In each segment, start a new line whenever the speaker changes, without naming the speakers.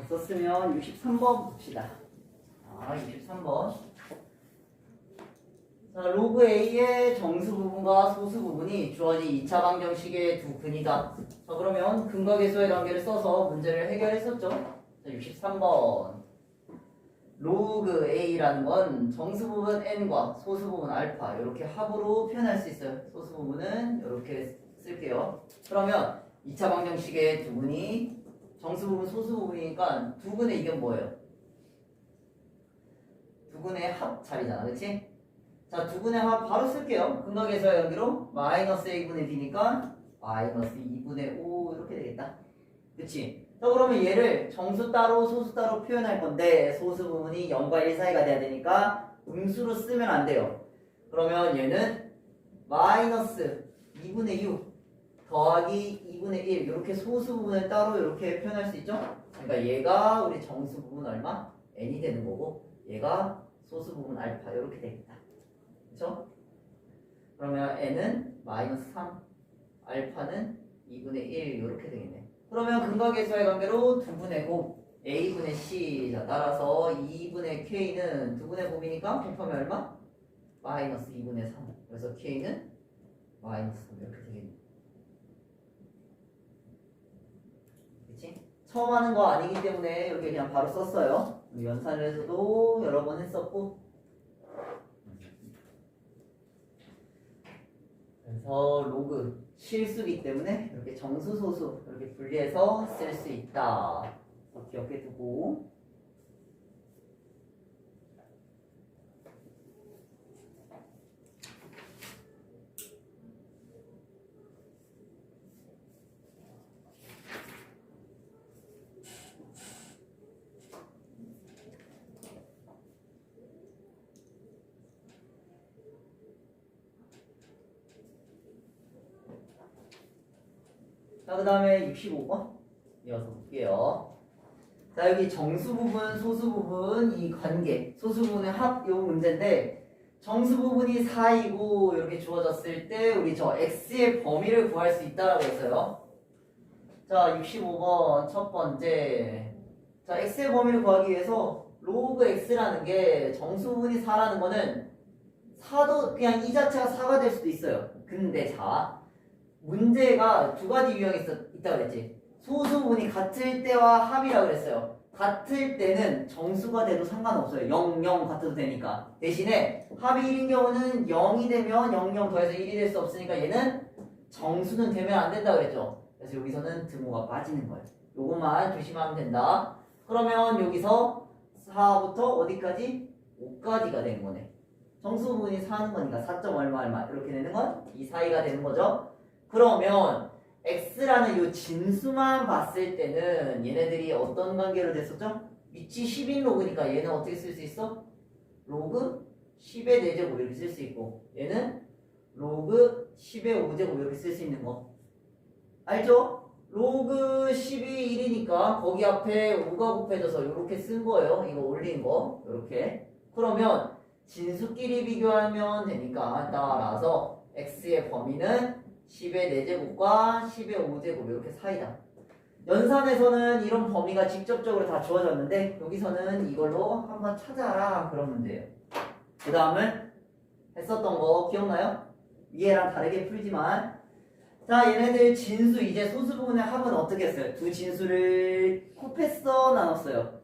썼으면 63번 봅시다. 63번. 자, 로그 A의 정수 부분과 소수 부분이 주어진 2차 방정식의 두 근이다. 자, 그러면 근과 계수의 관계를 써서 문제를 해결했었죠. 자, 63번. 로그 A라는 건 정수 부분 N과 소수 부분 알파 이렇게 합으로 표현할 수 있어요. 소수 부분은 이렇게 쓸게요. 그러면 2차 방정식의 두 근이 정수 부분, 소수 부분이니까 두 근의 이견 뭐예요? 두 근의 합 자리잖아, 그치? 자, 두 근의 합 바로 쓸게요. 근과 계수의 관계로 마이너스 A분의 B니까 마이너스 2분의 5 이렇게 되겠다. 그치? 자, 그러면 얘를 정수 따로 소수 따로 표현할 건데 소수 부분이 0과 1 사이가 돼야 되니까 음수로 쓰면 안 돼요. 그러면 얘는 마이너스 2분의 6 더하기 2분의 1 이렇게 소수 부분을 따로 이렇게 표현할 수 있죠? 그러니까 얘가 우리 정수 부분 얼마? n이 되는 거고 얘가 소수 부분 알파 이렇게 되겠다. 그쵸? 그러면 n은 마이너스 3 알파는 2분의 1 이렇게 되겠네. 그러면 근과 계수의 관계로 두분의 곱 a분의 c. 자, 따라서 2분의 k는 두분의 곱이니까 곱하면 얼마? 마이너스 2분의 3. 그래서 k는 마이너스 3 이렇게 되겠네. 그치? 처음 하는 거 아니기 때문에 이렇게 그냥 바로 썼어요. 연산을 해서도 여러 번 했었고. 그래서 로그 실수기 때문에 이렇게 정수, 소수 이렇게 분리해서 쓸 수 있다. 기억해 두고. 자, 그 다음에 65번 이어서 볼게요. 자, 여기 정수 부분, 소수 부분 이 관계, 소수 부분의 합 요 문제인데 정수 부분이 4이고 이렇게 주어졌을 때 우리 저 x의 범위를 구할 수 있다라고 했어요. 자, 65번 첫 번째. 자, x의 범위를 구하기 위해서 로그 x라는 게 정수 부분이 4라는 거는 4도 그냥 이 자체가 4가 될 수도 있어요. 근데 자, 문제가 두 가지 유형이 있다고 그랬지. 소수 부분이 같을 때와 합이라고 그랬어요. 같을 때는 정수가 돼도 상관없어요. 0, 0 같아도 되니까. 대신에 합이 1인 경우는 0이 되면 0, 0 더해서 1이 될 수 없으니까 얘는 정수는 되면 안 된다고 그랬죠. 그래서 여기서는 등호가 빠지는 거예요. 요것만 조심하면 된다. 그러면 여기서 4부터 어디까지? 5까지가 되는 거네. 정수 부분이 4는 거니까 4점 얼마 얼마 이렇게 되는 건 이 사이가 되는 거죠. 그러면 x라는 요 진수만 봤을 때는 얘네들이 어떤 관계로 됐었죠? 위치 10인 로그니까 얘는 어떻게 쓸 수 있어? 로그 10의 4제곱 이렇게 쓸 수 있고 얘는 로그 10의 5제곱 이렇게 쓸 수 있는 거 알죠? 로그 10이 1이니까 거기 앞에 5가 곱해져서 이렇게 쓴 거예요. 이거 올린 거 이렇게. 그러면 진수끼리 비교하면 되니까 따라서 x의 범위는 10의 4제곱과 10의 5제곱 이렇게 사이다. 연산에서는 이런 범위가 직접적으로 다 주어졌는데 여기서는 이걸로 한번 찾아라 그러면 돼요. 그 다음은 했었던 거 기억나요? 위에랑 다르게 풀지만 자, 얘네들 진수 이제 소수 부분의 합은 어떻게 했어요? 두 진수를 곱했어 나눴어요?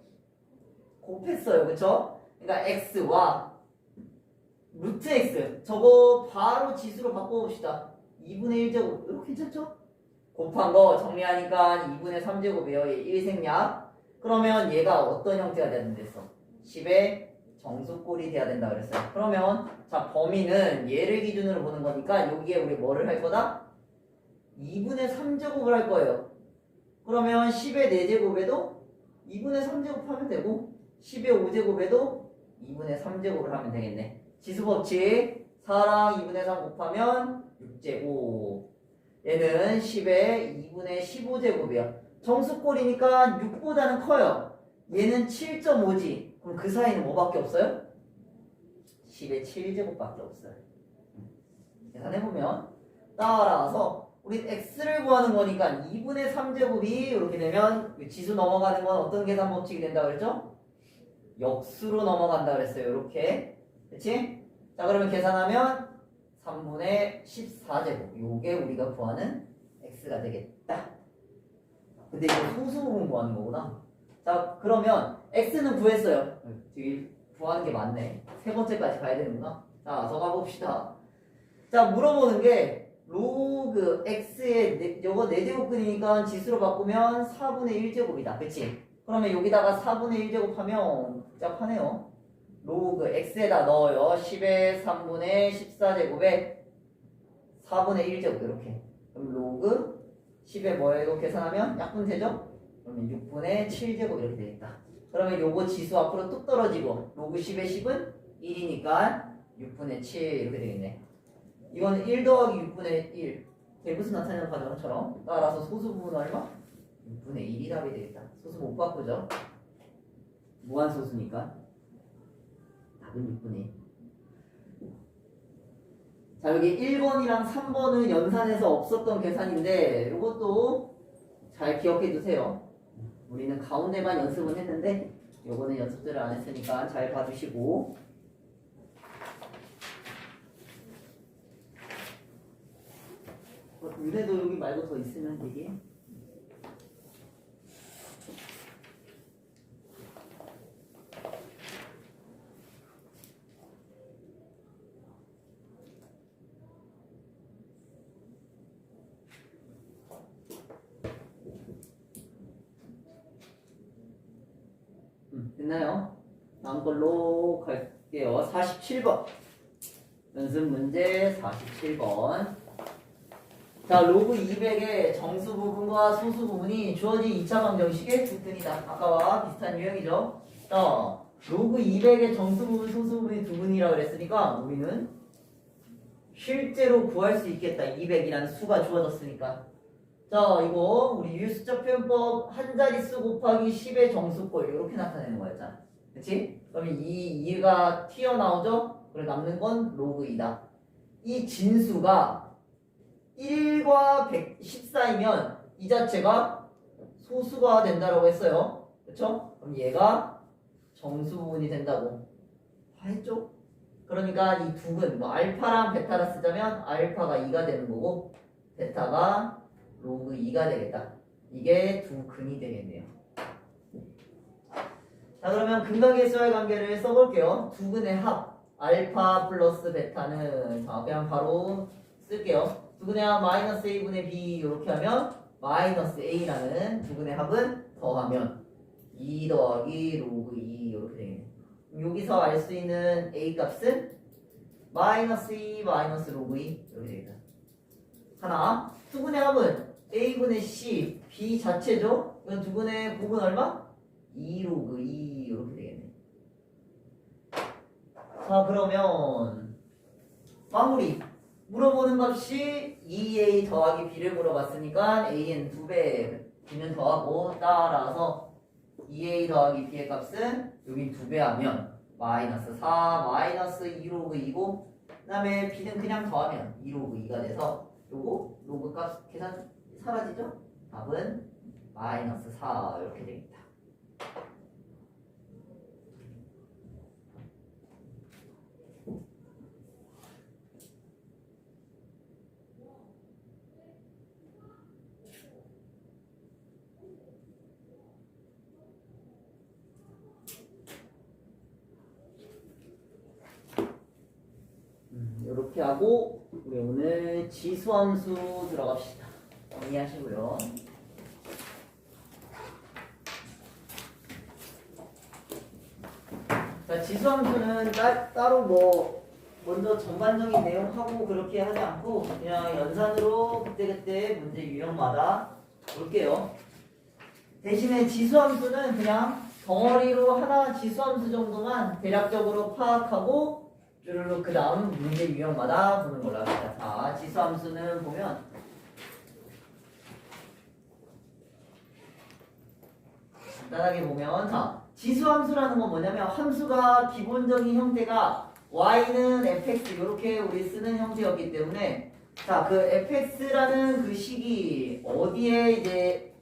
곱했어요. 그쵸? 그러니까 x와 루트 x 저거 바로 지수로 바꿔봅시다. 2분의 1제곱 이렇게 괜찮죠? 곱한 거 정리하니까 2분의 3제곱이에요. 얘 1생략. 그러면 얘가 어떤 형태가 돼야 된댔어? 10의 정수꼴이 돼야 된다 그랬어요. 그러면 자 범위는 얘를 기준으로 보는 거니까 여기에 우리 뭐를 할 거다? 2분의 3제곱을 할 거예요. 그러면 10의 4제곱에도 2분의 3제곱 하면 되고 10의 5제곱에도 2분의 3제곱을 하면 되겠네. 지수법칙 4랑 2분의 3 곱하면 6제곱. 얘는 10의 2분의 15제곱이야. 정수꼴이니까 6보다는 커요. 얘는 7.5지. 그럼 그 사이는 뭐밖에 없어요? 10의 7제곱밖에 없어요. 계산해보면 따라서 우리 x를 구하는 거니까 2분의 3제곱이 이렇게 되면 지수 넘어가는 건 어떤 계산 법칙이 된다 그랬죠? 역수로 넘어간다 그랬어요. 이렇게. 그치? 자, 그러면 계산하면 3분의 14제곱. 요게 우리가 구하는 x가 되겠다. 근데 이거 소수부분 구하는 거구나. 자, 그러면 x는 구했어요. 되게 구하는 게 많네. 세 번째까지 가야 되는구나. 자, 더 가봅시다. 자, 물어보는 게 로그 x의 요거 4제곱근이니까 지수로 바꾸면 4분의 1제곱이다. 그치? 그러면 여기다가 4분의 1제곱 하면 복잡하네요. 로그 x에다 넣어요. 10의 3분의 14제곱에 4분의 1제곱 이렇게. 그럼 로그 10에 뭐예요? 계산하면 약분 되죠? 그러면 6분의 7제곱 이렇게 되겠다. 그러면 요거 지수 앞으로 뚝 떨어지고 로그 10의 10은 1이니까 6분의 7 이렇게 되겠네. 이거는 1 더하기 6분의 1 대분수 나타내는 과정처럼 따라서 소수 부분 얼마? 6분의 1이 답이 되겠다. 소수 못 바꾸죠? 무한소수니까 답은 6분의 1. 자, 여기 1번이랑 3번은 연산해서 없었던 계산인데 이것도 잘 기억해 두세요. 우리는 가운데만 연습은 했는데 요거는 연습들을 안 했으니까 잘 봐주시고. 유래도 여기 말고 더 있으면 되게. 됐나요? 다음 걸로 갈게요. 47번. 연습 문제 47번. 자, 로그 200의 정수 부분과 소수 부분이 주어진 2차 방정식의 두근이다. 아까와 비슷한 유형이죠. 로그 200의 정수 부분, 소수 부분이 두근이라고 그랬으니까 우리는 실제로 구할 수 있겠다. 200이라는 수가 주어졌으니까. 자, 이거 우리 유수적 표현법 한 자릿수 곱하기 10의 정수꼴 이렇게 나타내는 거였잖아. 그치? 그러면 이 2가 튀어나오죠? 그래 남는 건 로그 2다. 이 진수가 1과 114이면 이 자체가 소수가 된다라고 했어요. 그쵸? 그럼 얘가 정수 부분이 된다고 했죠? 그러니까 이 두근, 뭐 알파랑 베타라 쓰자면 알파가 2가 되는 거고 베타가 로그 2가 되겠다. 이게 두 근이 되겠네요. 자, 그러면 근각의수와의 관계를 써볼게요. 두 근의 합 알파 플러스 베타는 자 그냥 바로 쓸게요. 두 근의 합 마이너스 a분의 b 이렇게 하면 마이너스 a라는 두 근의 합은 더하면 2 더하기 로그 2 이렇게 되겠네요. 여기서 알 수 있는 a 값은 마이너스 2 마이너스 로그 2 이렇게 되겠다. 하나, 두 근의 합은 a분의 c, b 자체죠? 이건 두 근의 곱은 얼마? 2 로그 2 이렇게 되겠네. 자, 그러면 마무리. 물어보는 값이 2a 더하기 b를 물어봤으니까 a는 2배, b는 더하고 따라서 2a 더하기 b의 값은 여기 2배 하면 마이너스 4 마이너스 2 로그 2고 그 다음에 b는 그냥 더하면 2 로그 2가 돼서 요거 로그 값 계산 사라지죠? 답은 마이너스 4 이렇게 되겠다. 이렇게 하고 우리 오늘 지수함수 들어갑시다. 정리하시고요. 자, 지수함수는 따로 뭐 먼저 전반적인 내용하고 그렇게 하지 않고 그냥 연산으로 그때그때 문제 유형마다 볼게요. 대신에 지수함수는 그냥 덩어리로 하나 지수함수 정도만 대략적으로 파악하고 쭈르륵 그 다음 문제 유형마다 보는 걸로 합시다. 자, 지수함수는 보면 간단하게 보면 자, 지수함수라는 건 뭐냐면 함수가 기본적인 형태가 y는 fx 이렇게 우리 쓰는 형태였기 때문에 자, 그 fx라는 그 식이 어디에 이제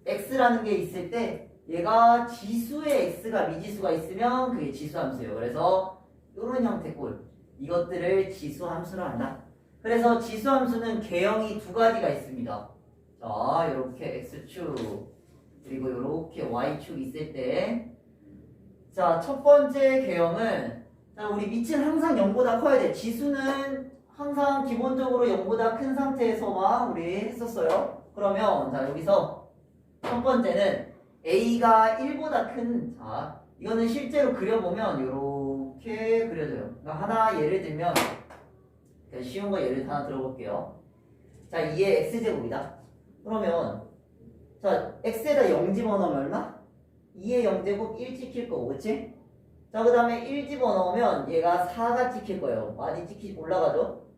x라는 게 있을 때 얘가 지수의 x가 미지수가 있으면 그게 지수함수예요. 그래서 이런 형태 꼴 이것들을 지수함수로 한다. 그래서 지수함수는 개형이 두 가지가 있습니다. 자, 이렇게 x축 그리고 이렇게 y축 있을 때 자, 첫 번째 개형은 자, 우리 밑은 항상 0보다 커야 돼. 지수는 항상 기본적으로 0보다 큰 상태에서만 우리 했었어요. 그러면 자, 여기서 첫 번째는 a가 1보다 큰 자, 이거는 실제로 그려보면 이렇게 그려져요. 그러니까 하나 예를 들면 쉬운 거 예를 하나 들어볼게요. 자, 2의 x제곱이다. 그러면 자, x에다 0 집어넣으면 얼마? 2의 0제곱 1 찍힐 거고, 그치? 자, 그 다음에 1 집어넣으면 얘가 4가 찍힐 거예요. 많이 올라가죠?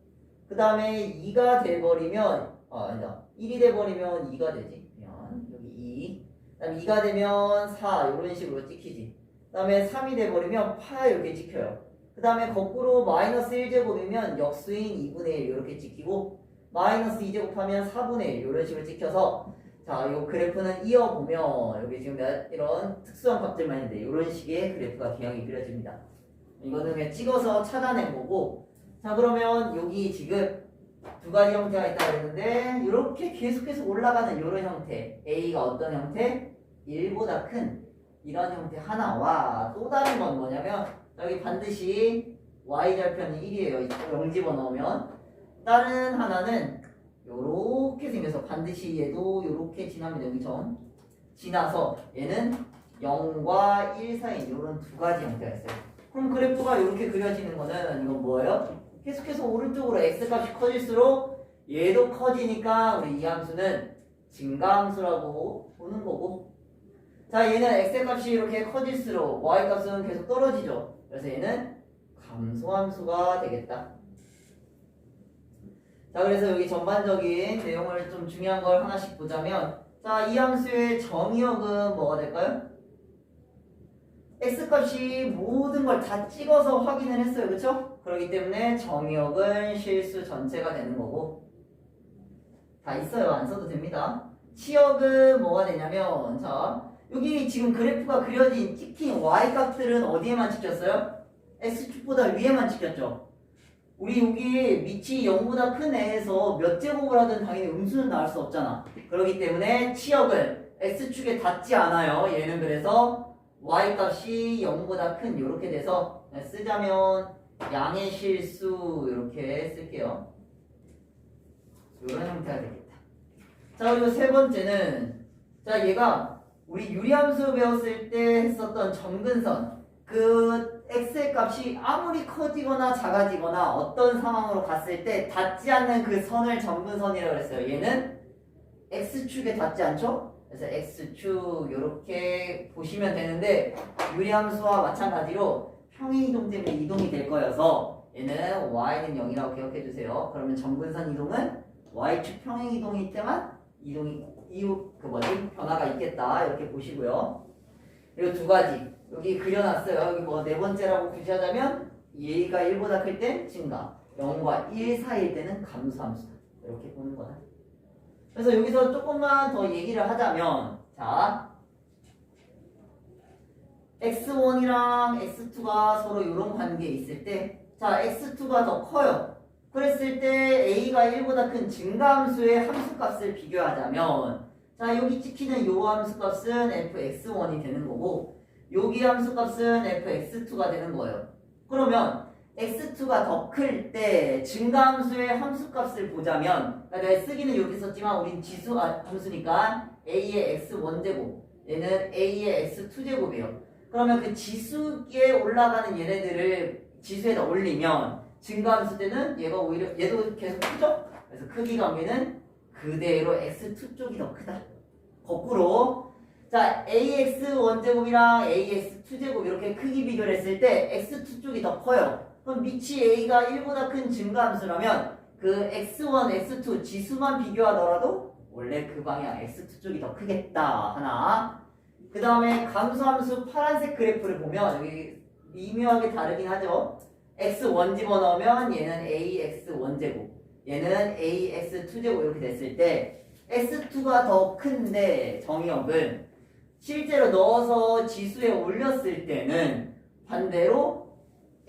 그 다음에 2가 돼버리면, 아니다. 1이 돼버리면 2가 되지. 그냥 여기 2. 그 다음에 2가 되면 4, 이런 식으로 찍히지. 그 다음에 3이 돼버리면 8 이렇게 찍혀요. 그 다음에 거꾸로 마이너스 1제곱이면 역수인 2분의 1 이렇게 찍히고, 마이너스 2제곱 하면 4분의 1 이런 식으로 찍혀서 자, 이 그래프는 이어보면 여기 지금 이런 특수한 값들만 있는데 이런 식의 그래프가 개형이 그려집니다. 이거는 그냥 찍어서 찾아낸 거고 자, 그러면 여기 지금 두 가지 형태가 있다고 했는데 이렇게 계속해서 올라가는 이런 형태 A가 어떤 형태? 1보다 큰 이런 형태 하나와 또 다른 건 뭐냐면 여기 반드시 Y절편이 1이에요. 0 집어넣으면 다른 하나는 요렇게 생겨서 반드시 얘도 요렇게 지나면 여기처럼 지나서 얘는 0과 1 사이인 요런 두 가지 형태가 있어요. 그럼 그래프가 이렇게 그려지는 거는 이건 뭐예요? 계속해서 오른쪽으로 x값이 커질수록 얘도 커지니까 우리 이 함수는 증가함수라고 보는 거고 자, 얘는 x값이 이렇게 커질수록 y값은 계속 떨어지죠. 그래서 얘는 감소함수가 되겠다. 자, 그래서 여기 전반적인 내용을 좀 중요한 걸 하나씩 보자면 자, 이 함수의 정의역은 뭐가 될까요? x값이 모든 걸 다 찍어서 확인을 했어요. 그쵸? 그렇기 때문에 정의역은 실수 전체가 되는 거고 다 있어요. 안 써도 됩니다. 치역은 뭐가 되냐면 자, 여기 지금 그래프가 그려진 찍힌 y값들은 어디에만 찍혔어요? x축보다 위에만 찍혔죠. 우리 여기 밑이 0보다 큰 애에서 몇 제곱을 하든 당연히 음수는 나올 수 없잖아. 그렇기 때문에 치역은 x축에 닿지 않아요. 얘는 그래서 y값이 0보다 큰 이렇게 돼서 쓰자면 양의 실수 이렇게 쓸게요. 이런 형태가 되겠다. 자, 그리고 세 번째는 자, 얘가 우리 유리함수 배웠을 때 했었던 점근선 그 x의 값이 아무리 커지거나 작아지거나 어떤 상황으로 갔을 때 닿지 않는 그 선을 점근선이라고 했어요. 얘는 x축에 닿지 않죠? 그래서 x축 이렇게 보시면 되는데 유리함수와 마찬가지로 평행이동 때문에 이동이 될 거여서 얘는 y는 0이라고 기억해 주세요. 그러면 점근선 이동은 y축 평행이동일 때만 변화가 있겠다 이렇게 보시고요. 그리고 두 가지 여기 그려놨어요. 여기 뭐 네 번째라고 굳이 하자면 얘가 1보다 클 땐 증가 0과 1 사이일 때는 감소함수 이렇게 보는 거다. 그래서 여기서 조금만 더 얘기를 하자면 자 x1이랑 x2가 서로 이런 관계에 있을 때 자 x2가 더 커요. 그랬을 때 a가 1보다 큰 증가함수의 함수값을 비교하자면 자 여기 찍히는 요 함수값은 fx1이 되는 거고 여기 함수값은 fx2가 되는 거예요. 그러면 x2가 더 클 때 증가함수의 함수값을 보자면 내가 쓰기는 여기 썼지만 우린 지수 함수니까 a의 x1제곱 얘는 a의 x2제곱이에요. 그러면 그 지수에 올라가는 얘네들을 지수에다 올리면 증가함수 때는 얘가 오히려 얘도 계속 크죠? 그래서 크기 관계는 그대로 x2 쪽이 더 크다. 거꾸로 자 ax 원제곱이랑 ax 2제곱 이렇게 크기 비교를 했을 때 x2 쪽이 더 커요. 그럼 밑이 a가 1보다 큰 증가함수라면 그 x1, x2 지수만 비교하더라도 원래 그 방향 x2 쪽이 더 크겠다 하나. 그 다음에 감소함수 파란색 그래프를 보면 여기 미묘하게 다르긴 하죠. x1 집어넣으면 얘는 ax1제곱, 얘는 ax2제곱 이렇게 됐을 때 x2가 더 큰데 정의역을 실제로 넣어서 지수에 올렸을 때는 반대로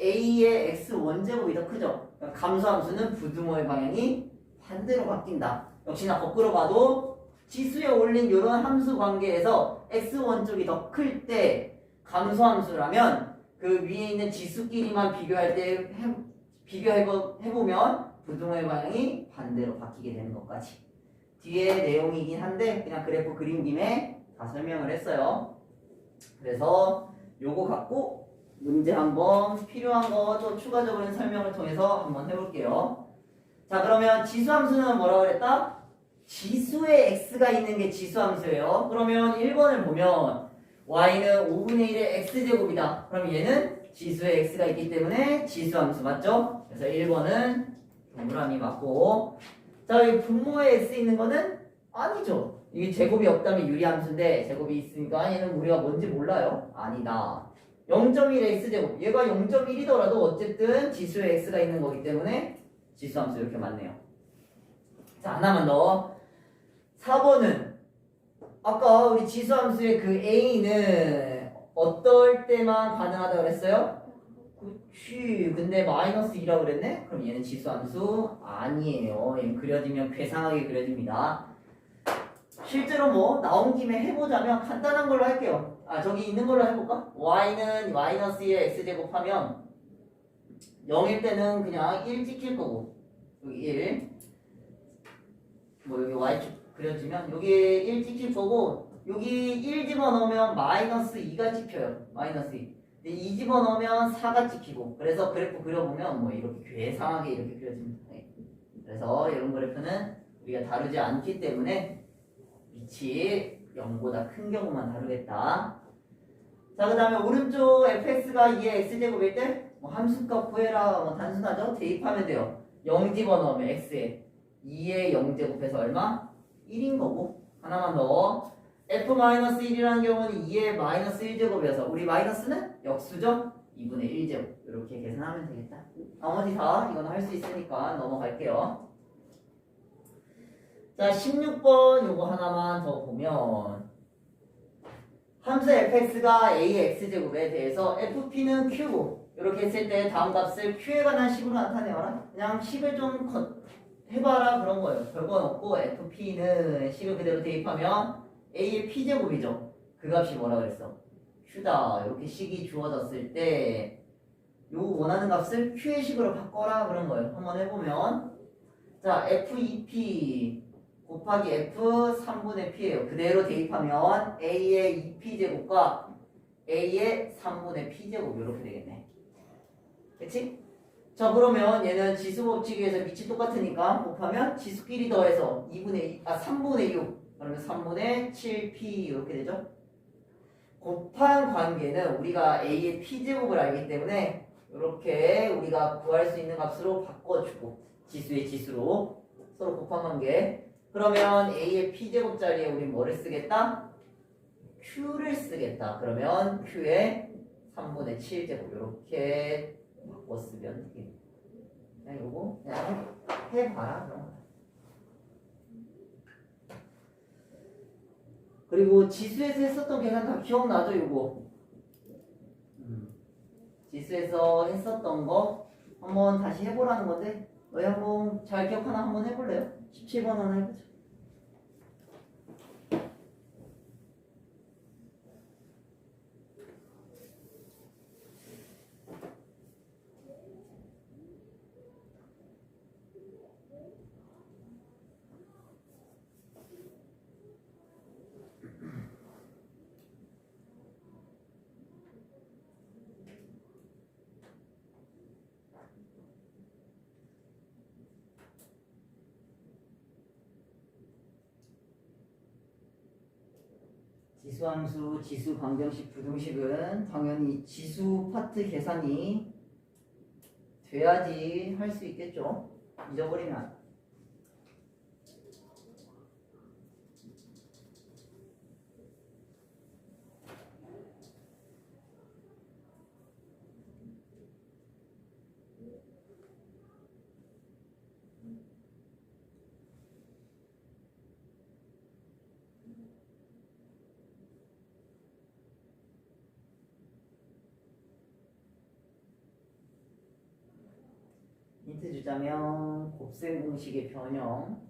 a의 x1제곱이 더 크죠. 그러니까 감소함수는 부등호의 방향이 반대로 바뀐다. 역시나 거꾸로 봐도 지수에 올린 이런 함수 관계에서 x1 쪽이 더 클 때 감소함수라면 그 위에 있는 지수끼리만 비교할 때 비교해보면 부등호의 방향이 반대로 바뀌게 되는 것까지 뒤에 내용이긴 한데 그냥 그래프 그린 김에 다 설명을 했어요. 그래서 요거 갖고 문제 한번 필요한 거 또 추가적인 설명을 통해서 한번 해볼게요. 자, 그러면 지수함수는 뭐라고 그랬다? 지수에 x가 있는 게 지수함수예요. 그러면 1번을 보면 y는 5분의 1의 x제곱이다. 그럼 얘는 지수에 x가 있기 때문에 지수함수 맞죠? 그래서 1번은 동그라미 맞고, 자, 여기 분모에 x 있는 거는 아니죠. 이게 제곱이 없다면 유리함수인데 제곱이 있으니까 얘는 우리가 뭔지 몰라요. 아니다. 0.1 x제곱, 얘가 0.1이더라도 어쨌든 지수에 x가 있는 거기 때문에 지수함수 이렇게 맞네요. 자, 하나만 더. 4번은 아까 우리 지수함수의 그 a는 어떨 때만 가능하다고 그랬어요? 그치. 근데 마이너스 2라고 그랬네? 그럼 얘는 지수함수 아니에요. 얘는 그려지면 괴상하게 그려집니다. 실제로 뭐 나온 김에 해보자면 간단한 걸로 할게요. 아, 저기 있는 걸로 해볼까? y는 마이너스 2의 x제곱 하면 0일 때는 그냥 1 찍힐 거고, 여기 1, 뭐 여기 y축 그려지면 여기 1 찍힐 거고, 여기 1 집어넣으면 마이너스 2가 찍혀요. 마이너스 2. 근데 2 집어넣으면 4가 찍히고, 그래서 그래프 그려보면 뭐 이렇게 괴상하게 이렇게 그려집니다. 그래서 이런 그래프는 우리가 다루지 않기 때문에 빛이 0보다 큰 경우만 다루겠다. 자, 그 다음에 오른쪽 fx가 2의 x제곱일 때 뭐 함수값 구해라, 뭐 단순하죠? 대입하면 돼요. 0 집어넣으면 x에 2의 0제곱해서 얼마? 1인 거고. 하나만 더. f-1이라는 경우는 2의 마이너스 1제곱이어서 우리 마이너스는 역수죠? 2분의 1제곱. 이렇게 계산하면 되겠다. 나머지 다 이건 할 수 있으니까 넘어갈게요. 자, 16번 요거 하나만 더 보면 함수 fx가 a의 x제곱에 대해서 fp는 q고, 이렇게 했을 때 다음 값을 q에 관한 식으로 나타내어라. 그냥 식을 좀 해봐라 그런 거예요. 별건 없고 fp는 식을 그대로 대입하면 a의 p제곱이죠. 그 값이 뭐라 그랬어? q다. 이렇게 식이 주어졌을 때 요 원하는 값을 q의 식으로 바꿔라 그런 거예요. 한번 해보면, 자, f2p 곱하기 f 3분의 p예요. 그대로 대입하면 a의 2p제곱과 a의 3분의 p제곱 이렇게 되겠네. 그치? 자, 그러면 얘는 지수 법칙에 의해서 밑이 똑같으니까 곱하면 지수끼리 더해서 3분의 6 그러면 3분의 7p 이렇게 되죠. 곱한 관계는 우리가 a의 p제곱을 알기 때문에 이렇게 우리가 구할 수 있는 값으로 바꿔주고, 지수의 지수로 서로 곱한 관계. 그러면 a의 p제곱 자리에 우리 뭐를 쓰겠다? q를 쓰겠다. 그러면 q의 3분의 7제곱 이렇게 바꿔 쓰면 되겠네. 그냥 요거 그냥 해봐라 그런 거야. 그리고 지수에서 했었던 계산 다 기억나죠? 요거 지수에서 했었던 거 한번 다시 해보라는 건데, 너희 한번 잘 기억하나 한번 해볼래요? 17번 하나 해보자. 지수함수, 지수 방정식, 부등식은 당연히 지수 파트 계산이 돼야지 할 수 있겠죠. 잊어버리면. 힌트 주자면 곱셈 공식의 변형.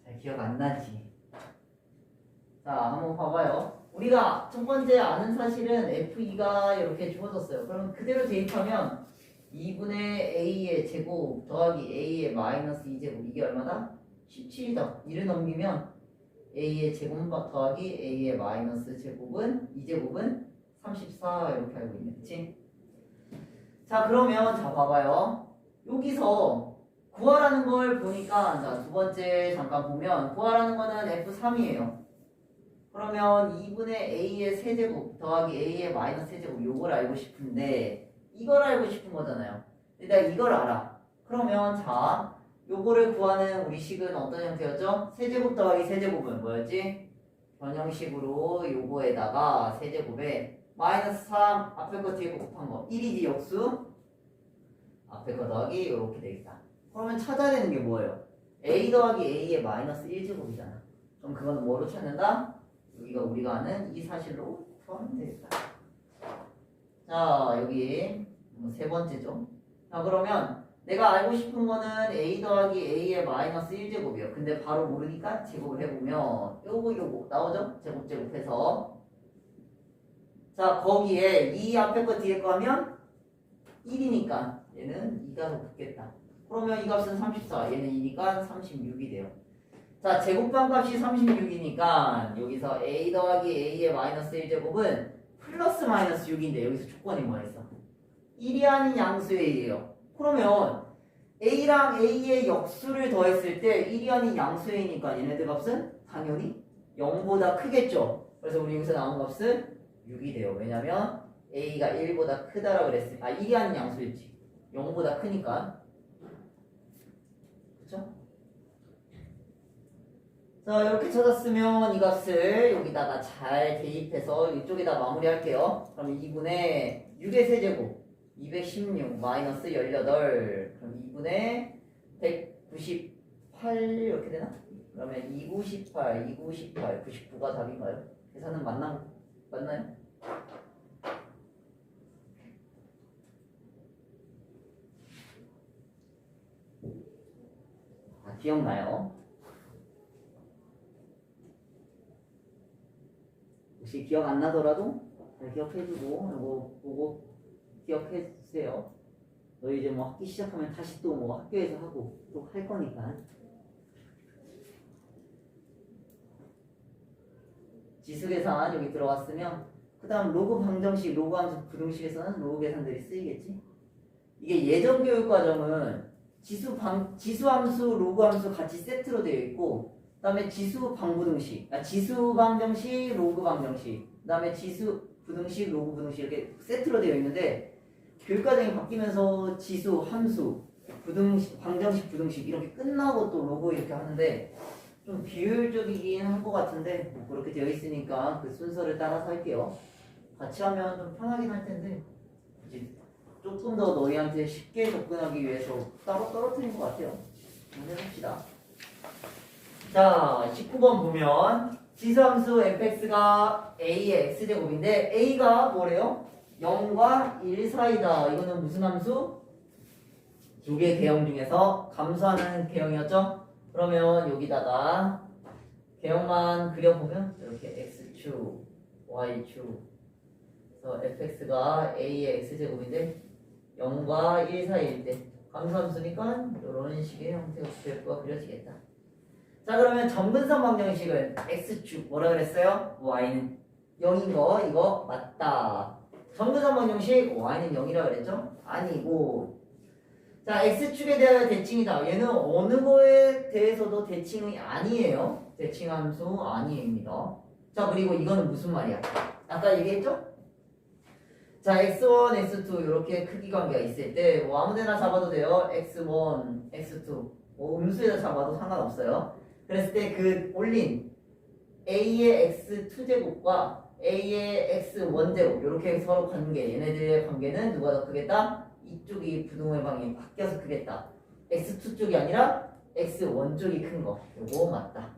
잘 기억 안 나지? 자, 한번 봐봐요. 우리가 첫 번째 아는 사실은 F2가 이렇게 주어졌어요. 그럼 그대로 대입하면 2분의 A의 제곱 더하기 A의 마이너스 2제곱 이게 얼마다? 17이다. 1을 넘기면 A의 제곱 더하기 A의 마이너스 제곱은 2제곱은 34 이렇게 알고 있네. 그치? 자, 그러면 자 봐봐요. 여기서 구하라는 걸 보니까 자, 두 번째 잠깐 보면 구하라는 거는 F3이에요. 그러면 2분의 A의 세제곱 더하기 A의 마이너스 세제곱 요걸 알고 싶은데 이걸 알고 싶은 거잖아요. 일단 이걸 알아. 그러면 자 요거를 구하는 우리 식은 어떤 형태였죠? 세제곱 더하기 세제곱은 뭐였지? 변형식으로 요거에다가 세제곱에 마이너스 3 앞에 거 뒤에 거 곱한 거 1이지 역수 앞에 거 더하기 요렇게 되겠다. 그러면 찾아야 되는 게 뭐예요? A 더하기 A의 마이너스 1제곱이잖아. 그럼 그거는 뭐로 찾는다? 여기가 우리가 아는 이 사실로 풀어내면 되겠다. 자, 여기 세 번째죠. 자, 그러면 내가 알고 싶은 거는 A 더하기 A의 마이너스 1제곱이에요. 근데 바로 모르니까 제곱을 해보면 요거 나오죠? 제곱해서 자, 거기에 이 앞에 거 뒤에 거 하면 1이니까 얘는 2가 더 붙겠다. 그러면 이 값은 34, 얘는 2니까 36이 돼요. 자, 제곱방 값이 36이니까 여기서 A 더하기 A의 마이너스 1제곱은 플러스 마이너스 6인데 여기서 조건이 뭐였어? 1이 아닌 양수에이에요. 그러면 A랑 A의 역수를 더했을 때 1이 아닌 양수이니까 얘네들 값은 당연히 0보다 크겠죠. 그래서 우리 여기서 나온 값은 6이 돼요. 왜냐면 A가 1보다 크다라고 그랬으니 1이 아닌 양수였지. 0보다 크니까. 그쵸? 자, 이렇게 찾았으면 이 값을 여기다가 잘 대입해서 이쪽에다 마무리할게요. 그럼 2분의 6의 세제곱 216 마이너스 18 그럼 2분의 198 이렇게 되나? 그러면 298, 99가 답인가요? 계산은 맞나요? 기억나요? 혹시 기억 안 나더라도 기억해주고 이거 보고 기억해주세요. 너 이제 뭐 학기 시작하면 다시 또 뭐 학교에서 하고 또 할 거니까. 지수계산 여기 들어왔으면 그 다음 로그 방정식, 로그 함수 부등식에서는 로그 계산들이 쓰이겠지. 이게 예전 교육과정은 지수 함수, 로그 함수 같이 세트로 되어 있고 그 다음에 지수 방부등식, 지수 방정식, 로그 방정식, 그 다음에 지수 부등식, 로그 부등식 이렇게 세트로 되어 있는데 교육과정이 바뀌면서 지수, 함수, 부등식, 방정식, 부등식 이렇게 끝나고 또 로그 이렇게 하는데 좀 비효율적이긴 한 것 같은데 뭐 그렇게 되어 있으니까 그 순서를 따라서 할게요. 같이 하면 좀 편하긴 할 텐데 이제 조금 더 너희한테 쉽게 접근하기 위해서 따로 떨어뜨린 것 같아요. 한번 해봅시다. 자, 19번 보면 지수함수 fx가 a의 x제곱인데 a가 뭐래요? 0과 1 사이다. 이거는 무슨 함수? 두 개 개형 중에서 감소하는 개형이었죠? 그러면 여기다가 개형만 그려보면 이렇게 x축, y축 그래서 fx가 a의 x제곱인데 0과 1 사이일 때 감소함수니까 이런 식의 형태가 그래프가 그려지겠다. 자, 그러면 점근선 방정식은 x축 뭐라 그랬어요? y는 0인 거 이거 맞다. 점근선 방정식 y는 0이라 그랬죠? 아니고 자, x축에 대하여 대칭이다. 얘는 어느 거에 대해서도 대칭이 아니에요. 대칭함수 아니입니다. 자, 그리고 이거는 무슨 말이야? 아까 얘기했죠? 자, x1, x2 이렇게 크기 관계가 있을 때 뭐 아무데나 잡아도 돼요. x1, x2 뭐 음수에다 잡아도 상관없어요. 그랬을 때 그 올린 a의 x2제곱과 a의 x1제곱 이렇게 서로 관계 얘네들의 관계는 누가 더 크겠다? 이쪽이 부동의 방이 바뀌어서 크겠다. x2 쪽이 아니라 x1 쪽이 큰 거. 요거 맞다.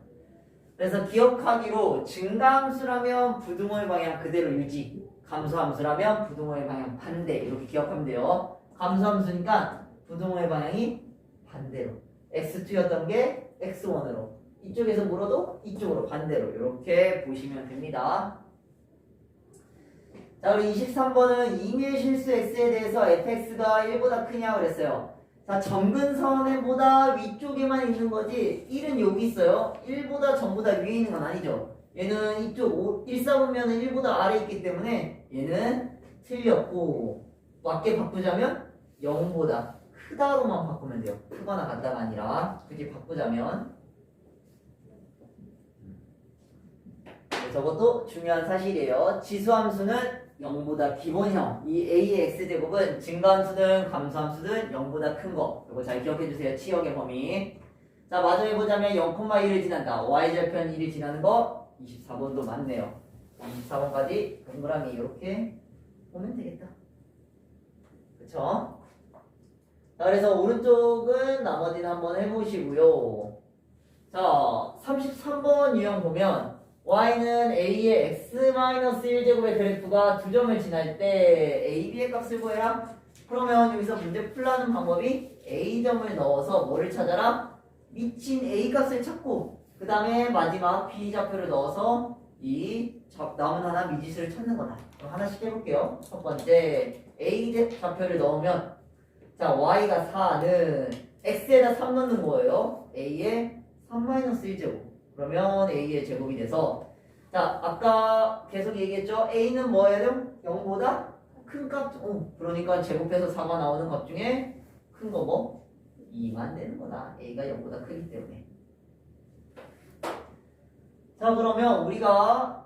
그래서 기억하기로 증가함수라면 부등호의 방향 그대로 유지, 감소함수라면 부등호의 방향 반대 이렇게 기억하면 돼요. 감소함수니까 부등호의 방향이 반대로, x2였던 게 x1으로, 이쪽에서 물어도 이쪽으로 반대로 이렇게 보시면 됩니다. 자, 우리 23번은 임의의 실수 x에 대해서 fx가 1보다 크냐 그랬어요. 자, 점근선보다 위쪽에만 있는 거지 1은 여기 있어요. 1보다 전부 다 위에 있는 건 아니죠. 얘는 이쪽 1, 4보면 1보다 아래에 있기 때문에 얘는 틀렸고, 맞게 바꾸자면 0보다 크다로만 바꾸면 돼요. 크거나 같다가 아니라 굳이 바꾸자면. 저것도 중요한 사실이에요. 지수함수는 0보다 기본형, 이 a의 x제곱은 증가함수든 감소함수든 0보다 큰 거. 이거 잘 기억해주세요. 치역의 범위. 자, 마저 해보자면 0,1을 지난다. y절편 1이 지나는 거 24번도 맞네요. 24번까지 동그라미 이렇게 보면 되겠다. 그쵸? 자, 그래서 오른쪽은 나머지는 한번 해보시고요. 자, 33번 유형 보면 y는 a의 x-1제곱의 그래프가 2점을 지날 때 a, b의 값을 구해라. 그러면 여기서 문제 풀라는 방법이 a점을 넣어서 뭐를 찾아라? 미친 a 값을 찾고, 그 다음에 마지막 b 좌표를 넣어서 이 남은 하나 미지수를 찾는 거다. 그럼 하나씩 해볼게요. 첫 번째 a 좌표를 넣으면, 자, y가 4는 x에다 3 넣는 거예요. a의 3-1제곱. 그러면 a의 제곱이 돼서, 자, 아까 계속 얘기했죠? a는 뭐예요? 0보다 큰 값. 그러니까 제곱해서 4가 나오는 값 중에 큰 거 뭐? 2만 되는 거다. a가 0보다 크기 때문에. 자, 그러면 우리가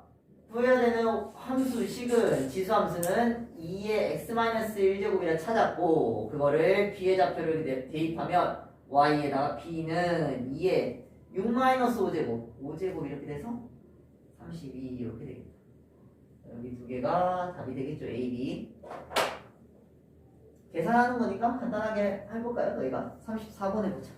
구해야 되는 함수식은, 지수함수는 2의 x-1제곱이라 찾았고, 그거를 b의 좌표를 대입하면 y에다가 b는 2의 6-5제곱, 5제곱 이렇게 돼서 32 이렇게 되겠다. 여기 두 개가 답이 되겠죠. A, B. 계산하는 거니까 간단하게 해볼까요? 너희가 34번 해보자.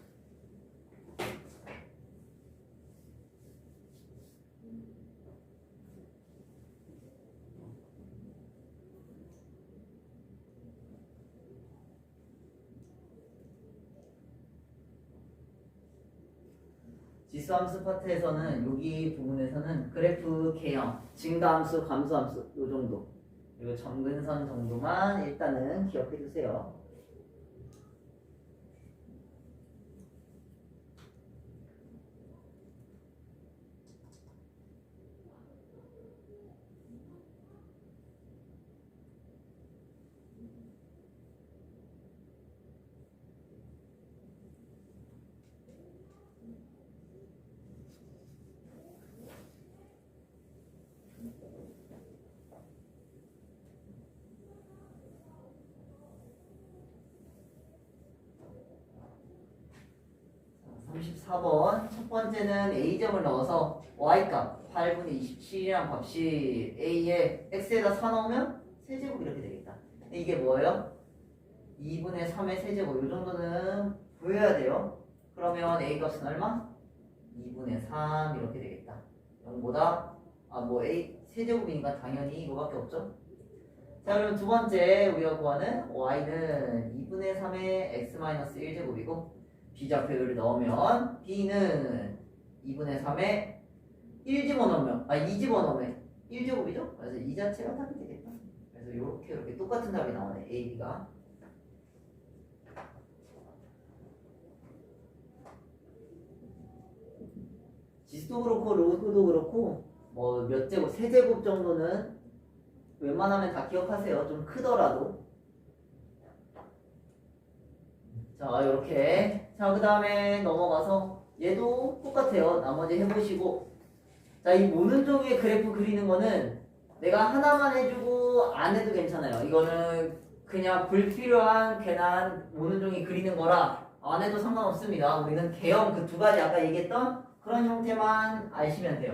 지수함수 파트에서는 여기 부분에서는 그래프 개형, 증가함수, 감소함수 요 정도, 그리고 점근선 정도만 일단은 기억해 주세요. 자, 34번 첫 번째는 a점을 넣어서 y값 8분의 27이란 값이 a에 x에다 4 넣으면 세제곱 이렇게 되겠다. 근데 이게 뭐예요? 2분의 3의 세제곱. 이 정도는 구해야 돼요. 그러면 a 값은 얼마? 2분의 3 이렇게 되겠다. 0보다 a 세제곱이니까 당연히 이거밖에 없죠. 자, 그럼 두 번째 우리가 구하는 y는 2분의 3의 x-1제곱이고, b좌표를 넣으면 b는 2분의 3에 1 집어넣으면 2 집어넣으면 1제곱이죠? 그래서 이 자체가 답이 되겠다. 그래서 이렇게 똑같은 답이 나오네. A, B가. 지수도 그렇고 로그도 그렇고 뭐 몇 제곱, 세 제곱 정도는 웬만하면 다 기억하세요. 좀 크더라도. 자, 이렇게. 자, 그 다음에 넘어가서 얘도 똑같아요. 나머지 해보시고. 자, 이 모는 종의 그래프 그리는 거는 내가 하나만 해주고 안 해도 괜찮아요. 이거는 그냥 불필요한 괜한 모는 종이 그리는 거라 안 해도 상관없습니다. 우리는 개형 그 두 가지 아까 얘기했던 그런 형태만 아시면 돼요.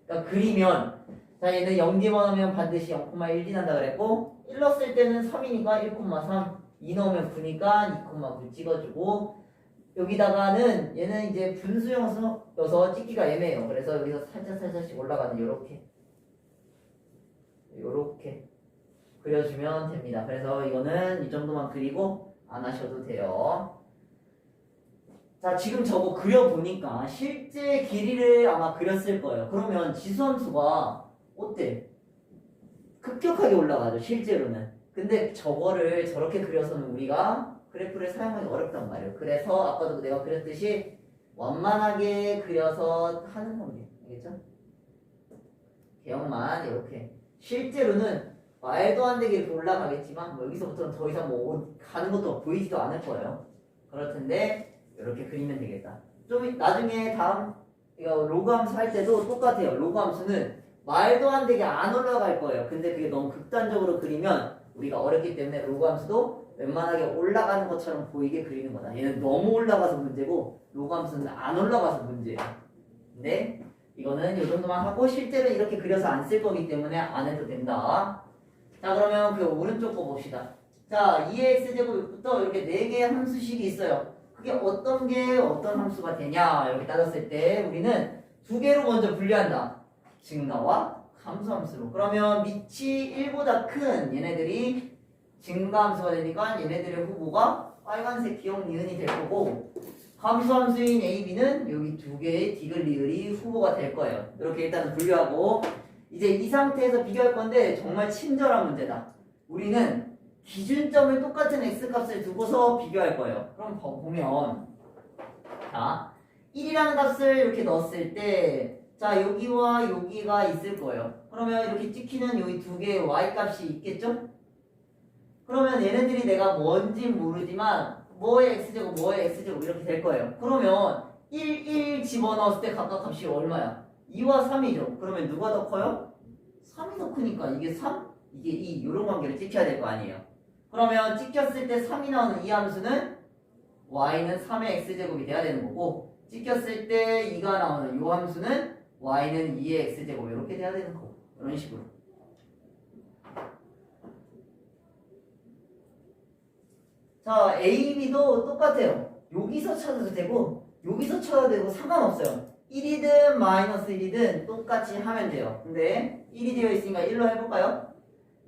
그러니까 그리면, 자, 얘는 0 집어넣으면 반드시 0,1 지난다 그랬고, 1 넣었을 때는 3이니까 1,3, 2 넣으면 9니까 2,9 찍어주고, 여기다가는 얘는 이제 분수여서 찍기가 애매해요. 그래서 여기서 살짝씩 올라가는 요렇게 그려주면 됩니다. 그래서 이거는 이 정도만 그리고 안 하셔도 돼요. 자, 지금 저거 그려보니까 실제 길이를 아마 그렸을 거예요. 그러면 지수함수가 어때? 급격하게 올라가죠, 실제로는. 근데 저거를 저렇게 그려서는 우리가 그래프를 사용하기 어렵단 말이에요. 그래서 아까도 내가 그렸듯이 완만하게 그려서 하는 겁니다. 알겠죠? 개형만 이렇게. 실제로는 말도 안 되게 이렇게 올라가겠지만 뭐 여기서부터는 더 이상 뭐 가는 것도 보이지도 않을 거예요. 그럴 텐데 이렇게 그리면 되겠다. 좀 나중에 다음 이거 로그 함수 할 때도 똑같아요. 로그 함수는 말도 안 되게 안 올라갈 거예요. 근데 그게 너무 극단적으로 그리면 우리가 어렵기 때문에 로그 함수도 웬만하게 올라가는 것처럼 보이게 그리는 거다. 얘는 너무 올라가서 문제고 로그 함수는 안 올라가서 문제예요. 근데 이거는 이 정도만 하고 실제로 이렇게 그려서 안 쓸 거기 때문에 안 해도 된다. 자, 그러면 그 오른쪽 거 봅시다. 자, 2x제곱부터 이렇게 4개의 함수식이 있어요. 그게 어떤 게 어떤 함수가 되냐 이렇게 따졌을 때 우리는 2개로 먼저 분류한다. 증가와 감소함수로. 그러면 밑이 1보다 큰 얘네들이 증가함수가 되니까 얘네들의 후보가 빨간색 기억 니은이 될 거고, 감소함수인 A, B는 여기 2개의 디귿 리을이 후보가 될 거예요. 이렇게 일단 분류하고 이제 이 상태에서 비교할 건데 정말 친절한 문제다. 우리는 기준점을 똑같은 x값을 두고서 비교할 거예요. 그럼 보면 자, 1이라는 값을 이렇게 넣었을 때 자, 여기와 여기가 있을 거예요. 그러면 이렇게 찍히는 여기 2개의 y값이 있겠죠? 그러면 얘네들이 내가 뭔지 모르지만 뭐의 x제곱 뭐의 x제곱 이렇게 될 거예요. 그러면 1 집어넣었을 때 각각 값이 얼마야? 2와 3이죠. 그러면 누가 더 커요? 3이 더 크니까 이게 3, 이게 2 이런 관계를 찍혀야 될 거 아니에요. 그러면 찍혔을 때 3이 나오는 이 함수는 y는 3의 x제곱이 돼야 되는 거고, 찍혔을 때 2가 나오는 이 함수는 y는 2의 x제곱 이렇게 돼야 되는 거고, 이런 식으로. 자, A, B도 똑같아요. 여기서 찾아도 되고 여기서 찾아도 되고 상관없어요. 1이든 마이너스 1이든 똑같이 하면 돼요. 근데 1이 되어 있으니까 1로 해볼까요?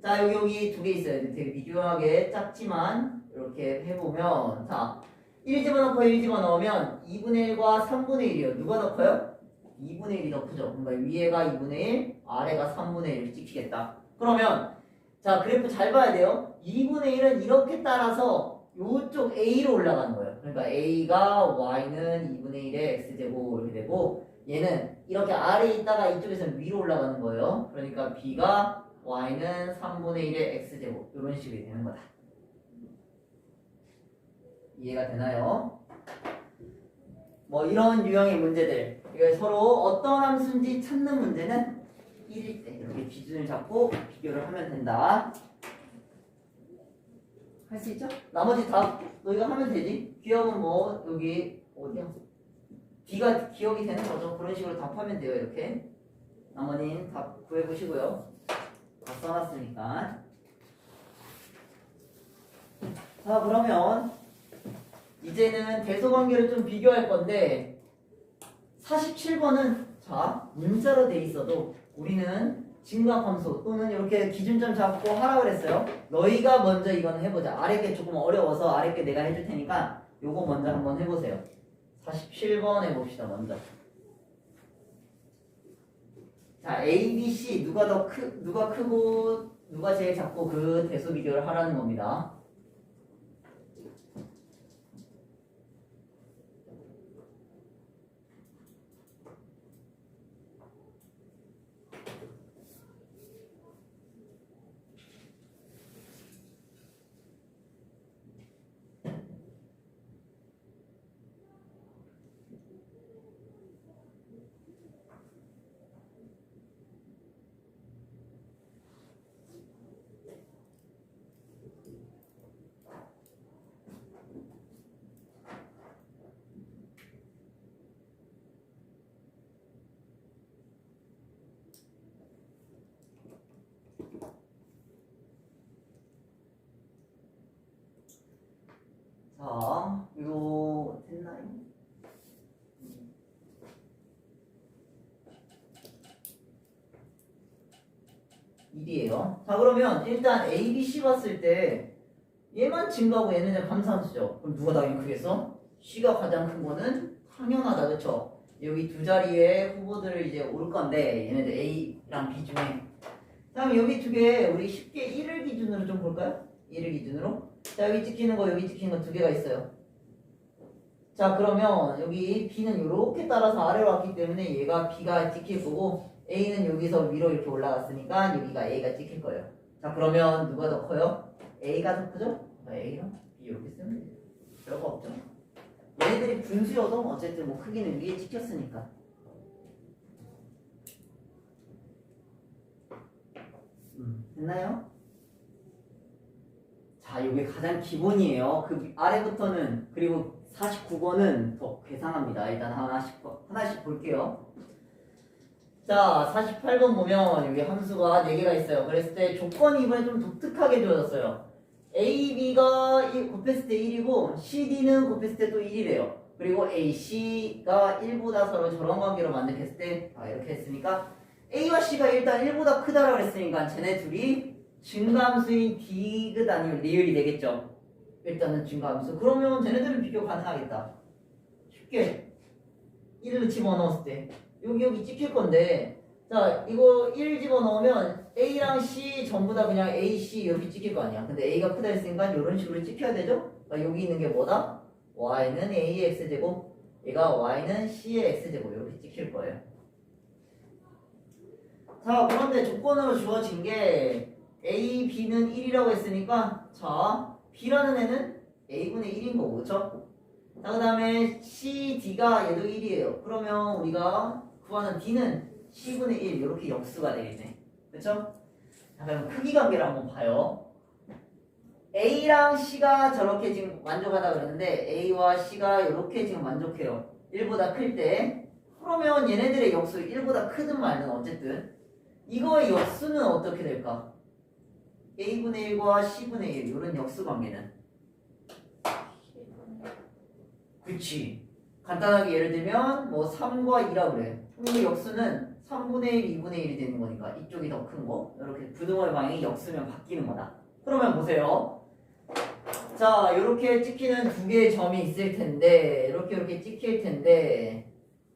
자, 여기 2개 있어요. 되게 비교하게 작지만 이렇게 해보면 자, 1 집어넣고 1 집어넣으면 2분의 1과 3분의 1이요. 누가 더 커요? 2분의 1이 더 크죠. 그러니까 위에가 2분의 1, 아래가 3분의 1 찍히겠다. 그러면 자, 그래프 잘 봐야 돼요. 2분의 1은 이렇게 따라서 요쪽 A로 올라가는 거예요. 그러니까 A가 Y는 2분의 1의 X제곱 이렇게 되고, 얘는 이렇게 아래에 있다가 이쪽에서는 위로 올라가는 거예요. 그러니까 B가 Y는 3분의 1의 X제곱 이런 식이 되는 거다. 이해가 되나요? 뭐 이런 유형의 문제들, 이거 서로 어떤 함수인지 찾는 문제는 1일 때 이렇게 기준을 잡고 비교를 하면 된다. 할 수 있죠? 나머지 다 너희가 하면 되지. 기억은 뭐 여기 어디야? B가 기억이 되는 거죠. 그런 식으로 답하면 돼요. 이렇게 나머지는 답 구해보시고요. 다 써놨으니까. 자, 그러면 이제는 대소관계를 좀 비교할 건데 47번은 자, 문자로 돼 있어도 우리는 증가함수 또는 이렇게 기준점 잡고 하라 그랬어요. 너희가 먼저 이거는 해보자. 아래 게 조금 어려워서 아래 게 내가 해줄 테니까 요거 먼저 한번 해보세요. 47번 해봅시다. 먼저. 자, A, B, C 누가 크고 누가 제일 작고 그 대소 비교를 하라는 겁니다. 자, 이거 됐나? 되겠네요. 자, 그러면 일단 A, B, C 봤을 때 얘만 증가하고 얘는 감소함수죠. 그럼 누가 당연히 크겠어? C가 가장 큰 거는 당연하다, 그쵸? 여기 두 자리에 후보들을 이제 올 건데 얘네들 A랑 B 중에. 다음 여기 두 개 우리 쉽게 1을 기준으로 좀 볼까요? 1을 기준으로. 자, 여기 찍히는 거 여기 찍히는 거 두 개가 있어요. 자, 그러면 여기 B는 이렇게 따라서 아래로 왔기 때문에 얘가 B가 찍힐 거고 A는 여기서 위로 이렇게 올라갔으니까 여기가 A가 찍힐 거예요. 자, 그러면 누가 더 커요? A가 더 크죠? A랑 B 이렇게 쓰면 돼요. 별거 없죠. 얘네들이 분수여도 어쨌든 뭐 크기는 위에 찍혔으니까. 됐나요? 자, 이게 가장 기본이에요. 그 아래부터는 그리고 49번은 더 괴상합니다. 일단 하나씩 볼게요. 자, 48번 보면 여기 함수가 4개가 있어요. 그랬을 때 조건이 이번에 좀 독특하게 주어졌어요. A, B가 곱했을 때 1이고 CD는 곱했을 때 또 1이래요. 그리고 A, C가 1보다 서로 저런 관계로 만족했을 때 이렇게 했으니까 A와 C가 일단 1보다 크다라고 했으니까 쟤네 둘이 증가함수인 디귿 아니면 리을이 되겠죠. 일단은 증가함수. 그러면 쟤네들은 비교 가능하겠다. 쉽게 1을 집어넣었을 때 여기 찍힐 건데, 자, 이거 1 집어넣으면 A랑 C 전부 다 그냥 A, C 여기 찍힐 거 아니야. 근데 A가 크다 했으니까 이런 식으로 찍혀야 되죠? 그러니까 여기 있는 게 뭐다? Y는 A의 X제곱, 얘가 Y는 C의 X제곱 이렇게 찍힐 거예요. 자, 그런데 조건으로 주어진 게 A, B는 1이라고 했으니까 자, B라는 애는 A분의 1인 거고, 그쵸? 자, 그 다음에 C, D가 얘도 1이에요. 그러면 우리가 구하는 D는 C분의 1 이렇게 역수가 되겠네. 그쵸? 자, 그럼 크기 관계를 한번 봐요. A랑 C가 저렇게 지금 만족하다 그랬는데 A와 C가 이렇게 지금 만족해요. 1보다 클 때. 그러면 얘네들의 역수 1보다 크든 말든 어쨌든 이거의 역수는 어떻게 될까? A분의 1과 C분의 1 이런 역수 관계는 그치. 간단하게 예를 들면 뭐 3과 2라 그래. 그럼 이 역수는 3분의 1, 2분의 1이 되는 거니까 이쪽이 더 큰 거. 이렇게 부등호의 방향이 역수면 바뀌는 거다. 그러면 보세요. 자, 이렇게 찍히는 두 개의 점이 있을 텐데 이렇게 찍힐 텐데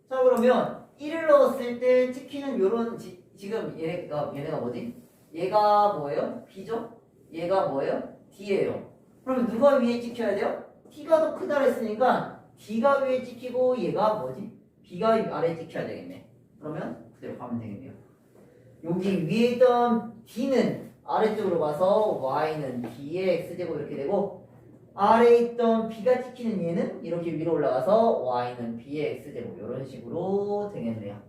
자, 그러면 1을 넣었을 때 찍히는 요런 지금 얘네가 뭐지? 얘가 뭐예요? B죠? 얘가 뭐예요? D예요. 그러면 누가 위에 찍혀야 돼요? T가 더 크다 했으니까 D가 위에 찍히고 얘가 뭐지? B가 아래에 찍혀야 되겠네. 그러면 그대로 가면 되겠네요. 여기 위에 있던 D는 아래쪽으로 가서 Y는 D의 X제곱 이렇게 되고 아래에 있던 B가 찍히는 얘는 이렇게 위로 올라가서 Y는 B의 X제곱 이런 식으로 되겠네요.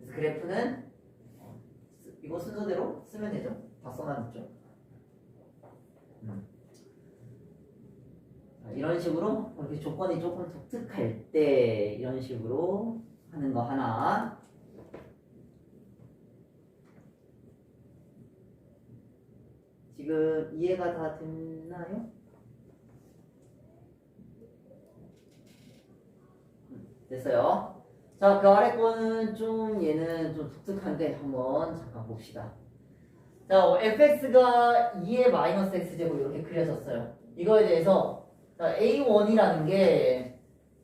그래서 그래프는 이거 순서대로 쓰면 되죠. 다 써놨죠. 이런 식으로 이렇게 조건이 조금 독특할 때 이런 식으로 하는 거 하나. 지금 이해가 다 됐나요? 됐어요. 자, 그 아래 거는 좀 얘는 좀 독특한데 한번 잠깐 봅시다. 자, fx가 2의 마이너스 x제곱 이렇게 그려졌어요. 이거에 대해서 자, a1이라는 게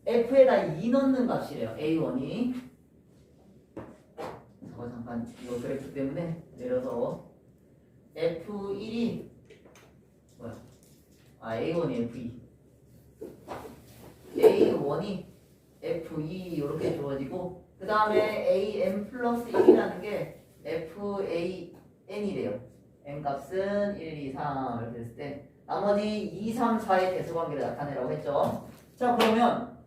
f에다 2 넣는 값이래요. a1이 잠깐 이거 그래프 때문에 내려서 f1이 뭐야? a1이 f2 a1이 f2 이렇게 주어지고 그 다음에 am 플러스 1이라는 게 fan이래요. n 값은 1, 2, 3 이렇게 됐을 때 나머지 2, 3, 4의 대수관계를 나타내라고 했죠. 자, 그러면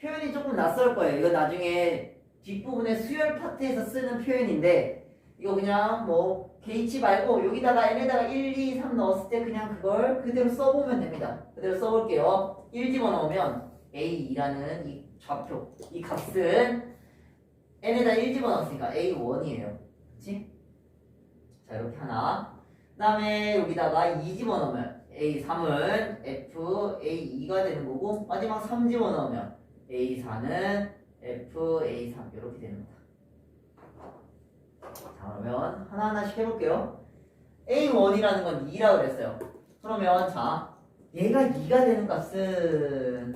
표현이 조금 낯설 거예요. 이거 나중에 뒷부분에 수열 파트에서 쓰는 표현인데 이거 그냥 뭐 개의치 말고 여기다가 n에다가 1, 2, 3 넣었을 때 그냥 그걸 그대로 써보면 됩니다. 그대로 써볼게요. 1 집어넣으면 a2라는 이 좌표, 이 값은 n에다 1 집어넣었으니까 a1이에요. 그치? 자, 이렇게 하나. 그 다음에 여기다가 2 집어넣으면 a3은 f a2가 되는 거고 마지막 3 집어넣으면 a4는 f a3 이렇게 되는 거다. 자, 그러면 하나하나씩 해볼게요. A1이라는 건 2라고 그랬어요. 그러면 자 얘가 2가 되는 값은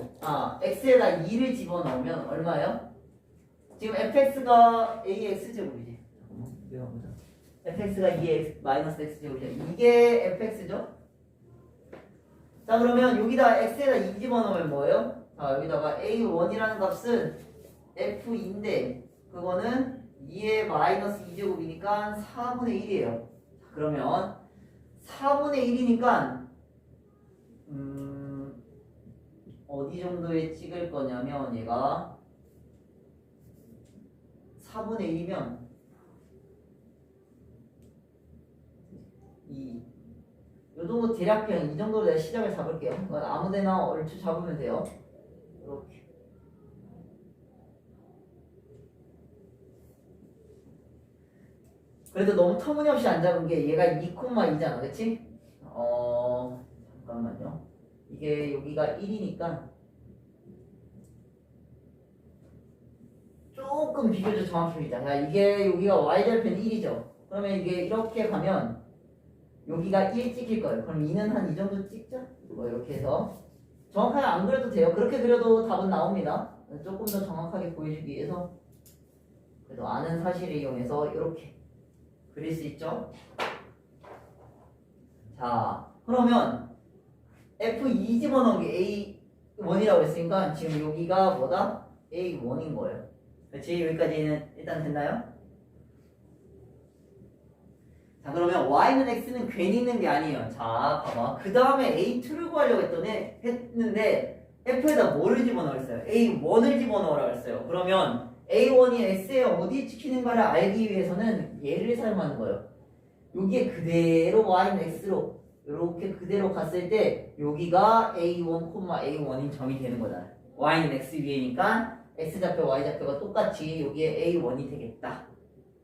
x에다 2를 집어넣으면 얼마예요? 지금 fx가 ax제곱이지. 잠깐만 외워보자. fx가 2x 마이너스 x제곱이죠. 이게 fx죠? 자 그러면 여기다 x에다 2 집어넣으면 뭐예요? 자 여기다가 a1이라는 값은 f인데 그거는 2의 마이너스 2제곱이니까 4분의 1이에요. 그러면 4분의 1이니까 어디 정도에 찍을 거냐면 얘가 4분의 1이면 2 요 정도 대략형 이 정도로 내가 시작을 잡을게요. 그건 아무데나 얼추 잡으면 돼요. 이렇게 그래도 너무 터무니없이 안 잡은 게 얘가 2,2잖아 그치? 잠깐만요. 이게 여기가 1이니까 조금 비교적 정확합니다. 자, 이게 여기가 y절편 1이죠. 그러면 이게 이렇게 가면 여기가 1 찍힐 거예요. 그럼 2는 한 이 정도 찍자. 뭐 이렇게 해서 정확하게 안 그려도 돼요. 그렇게 그려도 답은 나옵니다. 조금 더 정확하게 보여주기 위해서 그래도 아는 사실을 이용해서 이렇게 그릴 수 있죠. 자, 그러면 F2 집어넣은 게 A1이라고 했으니까 지금 여기가 뭐다? A1인 거예요. 그렇지? 여기까지는 일단 됐나요? 자, 그러면 Y는 X는 괜히 있는 게 아니에요. 자, 봐봐. 그 다음에 A2를 구하려고 했는데 F에다 뭐를 집어넣었어요? A1을 집어넣으라고 했어요. 그러면 A1이 X에 어디에 찍히는가를 알기 위해서는 얘를 사용하는 거예요. 여기에 그대로 Y는 X로 이렇게 그대로 갔을 때 여기가 A1, A1인 점이 되는 거잖아요. Y는 X 위에니까 X좌표, Y좌표가 똑같이 여기에 A1이 되겠다.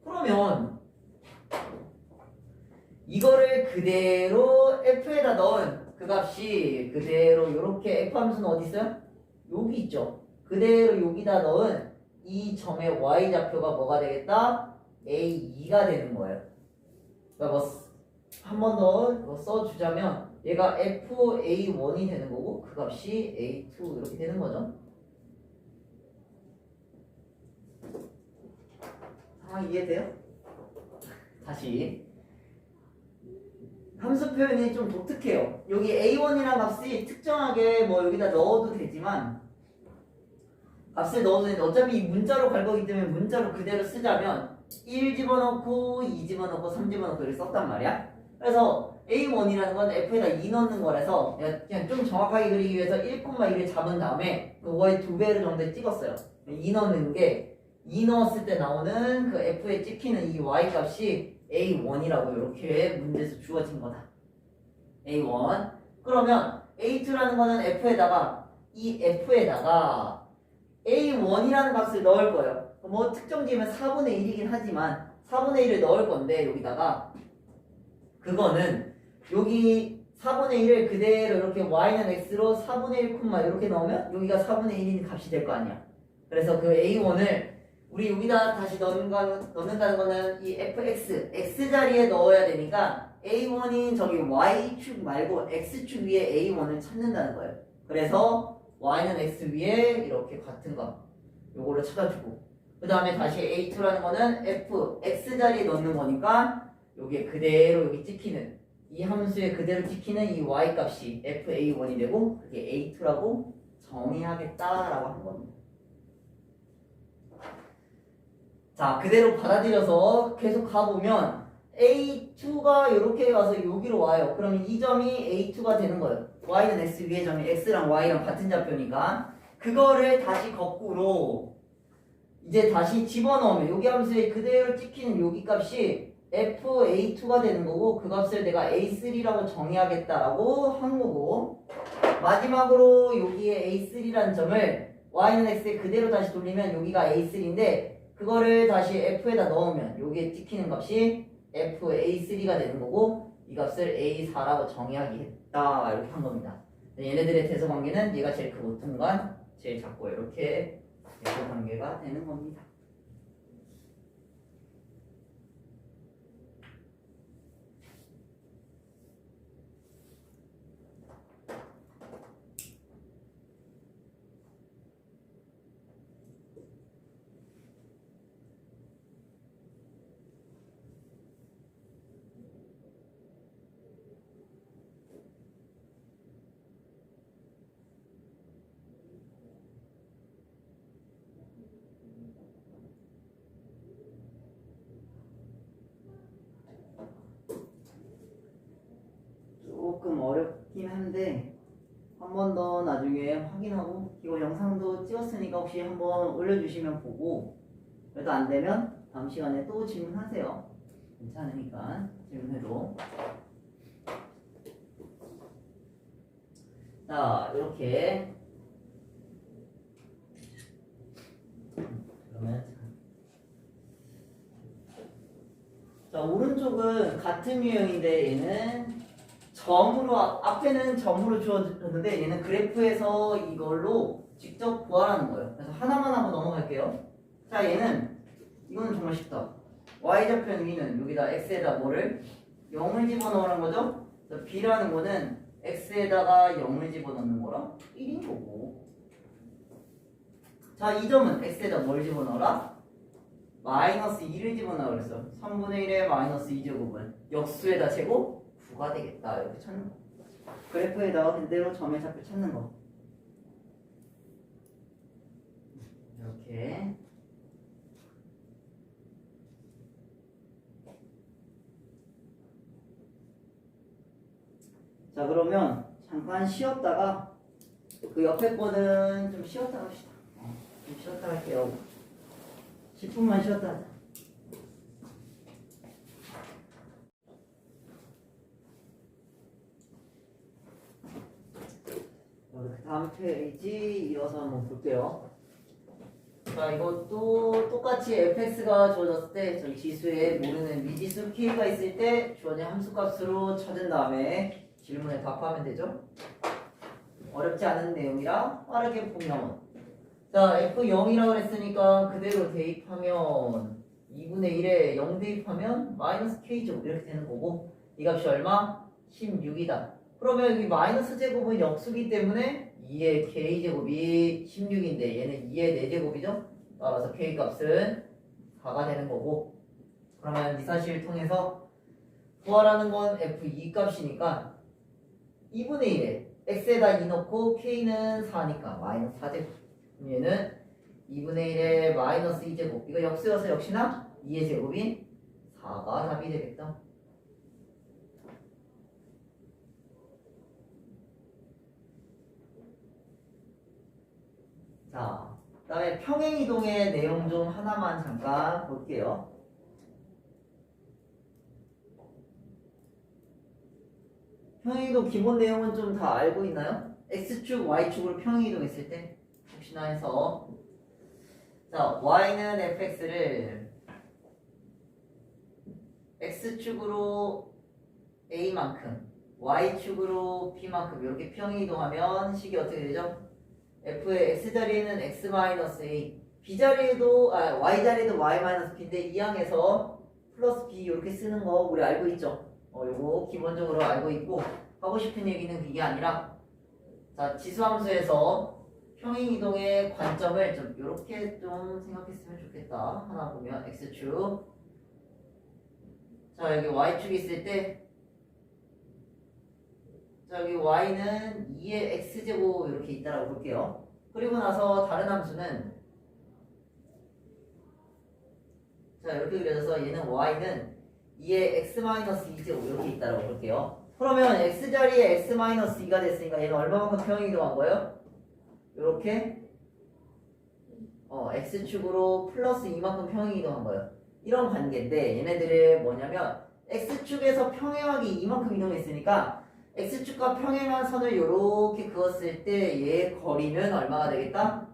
그러면 이거를 그대로 F에다 넣은 그 값이 그대로 이렇게 F 함수는 어디 있어요? 여기 있죠. 그대로 여기다 넣은 이 점의 Y좌표가 뭐가 되겠다? A2가 되는 거예요. 그러니까 한 번 더 써주자면 얘가 FA1이 되는 거고 그 값이 A2 이렇게 되는 거죠. 상황 이해돼요? 다시 함수 표현이 좀 독특해요. 여기 A1이라는 값이 특정하게 뭐 여기다 넣어도 되지만 값을 넣어도 되는데 어차피 문자로 갈 거기 때문에 문자로 그대로 쓰자면 1 집어넣고 2 집어넣고 3 집어넣고 이렇게 썼단 말이야. 그래서 A1이라는 건 F에다 2 넣는 거라서 그냥 좀 정확하게 그리기 위해서 1,1을 잡은 다음에 그거의 2배를 정도에 찍었어요. 2 넣는 게 2 넣었을 때 나오는 그 F에 찍히는 이 Y 값이 A1이라고 이렇게 문제에서 주어진 거다. A1. 그러면 A2라는 거는 F에다가 이 F에다가 A1이라는 값을 넣을 거예요. 뭐 특정지면 4분의 1이긴 하지만 4분의 1을 넣을 건데 여기다가 그거는 여기 4분의 1을 그대로 이렇게 Y는 X로 4분의 1, 이렇게 넣으면 여기가 4분의 1인 값이 될 거 아니야. 그래서 그 A1을 우리 여기다 다시 넣는다는 거는 이 fx, x자리에 넣어야 되니까 a1인 저기 y축 말고 x축 위에 a1을 찾는다는 거예요. 그래서 y는 x 위에 이렇게 같은 거 요거를 찾아주고 그 다음에 다시 a2라는 거는 f, x자리에 넣는 거니까 여기에 그대로 여기 찍히는 이 함수에 그대로 찍히는 이 y 값이 fa1이 되고 그게 a2라고 정의하겠다라고 한 겁니다. 자, 그대로 받아들여서 계속 가보면 A2가 이렇게 가서 여기로 와요. 그러면 이 점이 A2가 되는 거예요. Y는 X 위의 점이 X랑 Y랑 같은 좌표니까 그거를 다시 거꾸로 이제 다시 집어넣으면 여기 함수에 그대로 찍히는 여기 값이 FA2가 되는 거고 그 값을 내가 A3라고 정의하겠다라고 한 거고 마지막으로 여기에 A3라는 점을 Y는 X에 그대로 다시 돌리면 여기가 A3인데 그거를 다시 F에다 넣으면 여기에 찍히는 값이 FA3가 되는 거고 이 값을 A4라고 정의하겠다 이렇게 한 겁니다. 얘네들의 대소 관계는 얘가 제일 크고 동간 제일 작고 이렇게 대소 관계가 되는 겁니다. 같긴 한데 한 번 더 나중에 확인하고 이거 영상도 찍었으니까 혹시 한번 올려주시면 보고 그래도 안 되면 다음 시간에 또 질문하세요. 괜찮으니까 질문해도. 자, 이렇게 그러면 자, 오른쪽은 같은 유형인데 얘는 점으로 앞에는 점으로 주어졌는데 얘는 그래프에서 이걸로 직접 구하라는 거예요. 그래서 하나만 하고 넘어갈게요. 자, 얘는 이거는 정말 쉽다. y좌편 위는 여기다 x에다 뭐를 0을 집어넣으라는 거죠. 그래서 b라는 거는 x에다가 0을 집어넣는 거랑 1인 거고. 자, 이 점은 x에다 뭘 집어넣어라? 마이너스 2를 집어넣으라 그랬어. 3분의 1에 마이너스 2제곱은 역수에다 제곱 9가 되겠다. 이렇게 찾는 거. 그래프에다가 그대로 점의 좌표 찾는 거. 이렇게. 자, 그러면 잠깐 쉬었다가 그 옆에 거는 좀 쉬었다 합시다. 좀 쉬었다 할게요. 10분만 쉬었다 하자. 그 다음 페이지 이어서 한번 볼게요. 자, 이것도 똑같이 fx가 주어졌을 때 저희 지수에 모르는 미지수 k가 있을 때 주어진 함수값으로 찾은 다음에 질문에 답하면 되죠. 어렵지 않은 내용이라 빠르게 보면 자, f0이라고 했으니까 그대로 대입하면 2분의 1에 0 대입하면 마이너스 k제곱 이렇게 되는 거고 이 값이 얼마? 16이다. 그러면 여기 마이너스 제곱은 역수기 때문에 2의 k제곱이 16인데 얘는 2의 4제곱이죠? 따라서 k값은 4가 되는 거고 그러면 이 사실을 통해서 구하라는 건 f2 값이니까 2분의 1에 x에다 2 넣고 k는 4니까 마이너스 4제곱 얘는 2분의 1에 마이너스 2제곱 이거 역수여서 역시나 2의 제곱인 4가 답이 되겠다. 자, 그 다음에 평행이동의 내용 좀 하나만 잠깐 볼게요. 평행이동 기본 내용은 좀 다 알고 있나요? x축, y축으로 평행이동했을 때 혹시나 해서 자, y는 fx를 x축으로 a만큼 y축으로 b만큼 이렇게 평행이동하면 식이 어떻게 되죠? f의 x자리에는 x-a b자리에도 y자리에도 y-b인데 이 항에서 플러스 b 이렇게 쓰는 거 우리 알고 있죠? 요거 기본적으로 알고 있고 하고 싶은 얘기는 그게 아니라 자, 지수함수에서 평행이동의 관점을 좀 이렇게 좀 생각했으면 좋겠다. 하나 보면 x축 자, 여기 y축이 있을 때 자, 여기 y는 2의 x제곱 이렇게 있다라고 볼게요. 그리고 나서 다른 함수는 자, 이렇게 그려져서 얘는 y는 2의 x-2제곱 이렇게 있다라고 볼게요. 그러면 x자리에 x-2가 됐으니까 얘는 얼마만큼 평행이동한 거예요? 이렇게 x축으로 플러스 2만큼 평행이동한 거예요. 이런 관계인데 얘네들은 뭐냐면 x축에서 평행하기 이만큼 이동했으니까 x축과 평행한 선을 이렇게 그었을 때 얘의 거리는 얼마가 되겠다?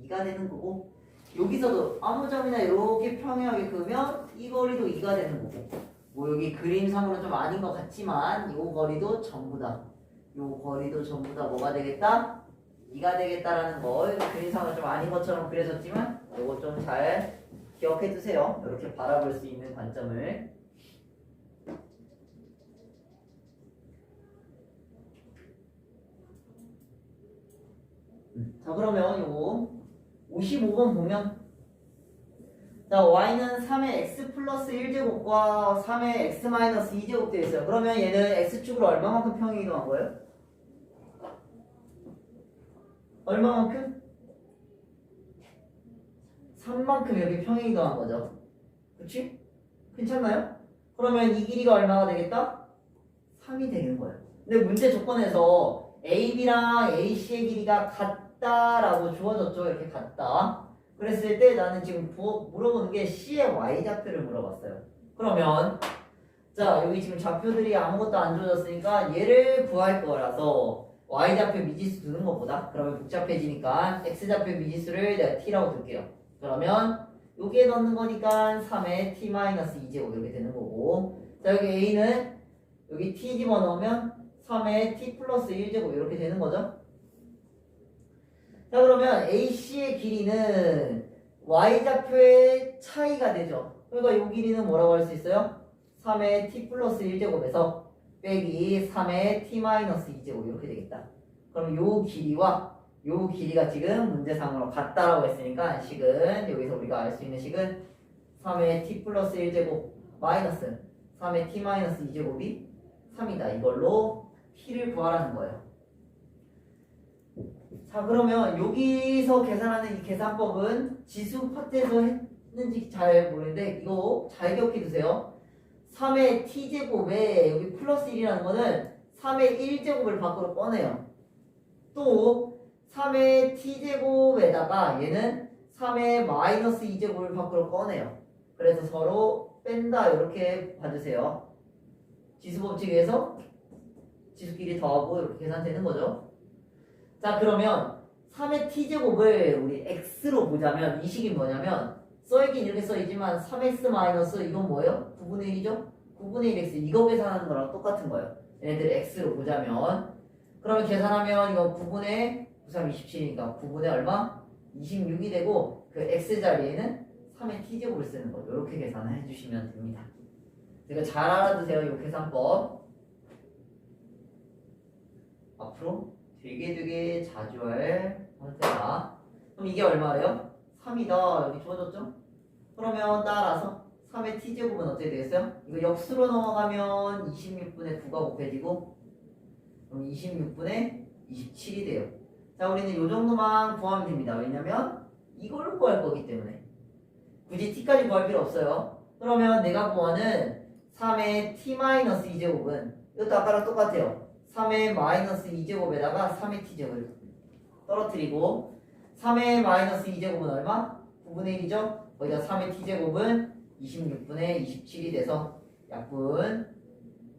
2가 되는 거고 여기서도 아무 점이나 이렇게 평행하게 그으면 이 거리도 2가 되는 거고 뭐 여기 그림상으로 좀 아닌 것 같지만 이 거리도 전부 다 뭐가 되겠다? 2가 되겠다라는 거 그림상으로 좀 아닌 것처럼 그려졌지만 이거 좀 잘 기억해 두세요. 이렇게 바라볼 수 있는 관점을 자, 그러면 요거 55번 보면 자, y는 3의 x 플러스 1제곱과 3의 x 마이너스 2제곱 되어 있어요. 그러면 얘는 x축으로 얼마만큼 평행이동한 거예요? 얼마만큼? 3만큼 여기 평행이동한 거죠. 그치? 괜찮나요? 그러면 이 길이가 얼마가 되겠다? 3이 되는 거예요. 근데 문제 조건에서 AB랑 AC의 길이가 같다라고 주어졌죠. 이렇게 같다. 그랬을 때 나는 지금 물어보는 게 C의 Y좌표를 물어봤어요. 그러면 자 여기 지금 좌표들이 아무것도 안 주어졌으니까 얘를 구할 거라서 Y좌표 미지수 두는 것보다 그러면 복잡해지니까 X좌표 미지수를 내가 T라고 둘게요. 그러면 여기에 넣는 거니까 3의 T-2제곱 이렇게 되는 거고 자 여기 A는 여기 T 집어넣으면 3의 T 플러스 1제곱 이렇게 되는 거죠. 자 그러면 AC의 길이는 Y좌표의 차이가 되죠. 그러니까 이 길이는 뭐라고 할 수 있어요? 3의 T 플러스 1제곱에서 빼기 3의 T-2제곱 이렇게 되겠다. 그럼 요 길이와 요 길이가 지금 문제상으로 같다라고 했으니까 식은 여기서 우리가 알 수 있는 식은 3의 T 플러스 1제곱 마이너스 3의 T-2제곱이 3이다. 이걸로 T를 구하라는 거예요. 자 그러면 여기서 계산하는 이 계산법은 지수 파트에서 했는지 잘 모르는데 이거 잘 기억해 두세요. 3의 t제곱에 여기 플러스 1이라는 거는 3의 1제곱을 밖으로 꺼내요. 또 3의 t제곱에다가 얘는 3의 마이너스 2제곱을 밖으로 꺼내요. 그래서 서로 뺀다 이렇게 봐주세요. 지수법칙에서 지수끼리 더하고 이렇게 계산되는 거죠. 자 그러면 3의 t제곱을 우리 x로 보자면 이 식이 뭐냐면 써있긴 이렇게 써있지만 3x 마이너스 이건 뭐예요? 9분의 1이죠? 9분의 1x 이거 계산하는 거랑 똑같은 거예요. 얘네들 x로 보자면 그러면 계산하면 이거 9분의 93, 27이니까 9분의 얼마? 26이 되고 그 x자리에는 3의 t제곱을 쓰는 거 이렇게 계산을 해주시면 됩니다. 이거 잘 알아두세요. 이 계산법 앞으로 되게 자주 할 형태다. 그럼 이게 얼마예요? 3이다. 여기 주어졌죠? 그러면 따라서 3의 t제곱은 어떻게 되겠어요? 이거 역수로 넘어가면 26분의 9가 곱해지고 그럼 26분의 27이 돼요. 자 우리는 이 정도만 구하면 됩니다. 왜냐면 이걸로 구할 거기 때문에 굳이 t까지 구할 필요 없어요. 그러면 내가 구하는 3의 t-2제곱은 이것도 아까랑 똑같아요. 3의 마이너스 2제곱에다가 3의 t제곱을 떨어뜨리고 3의 마이너스 2제곱은 얼마? 9분의 1이죠? 거기다 3의 t제곱은 26분의 27이 돼서 약분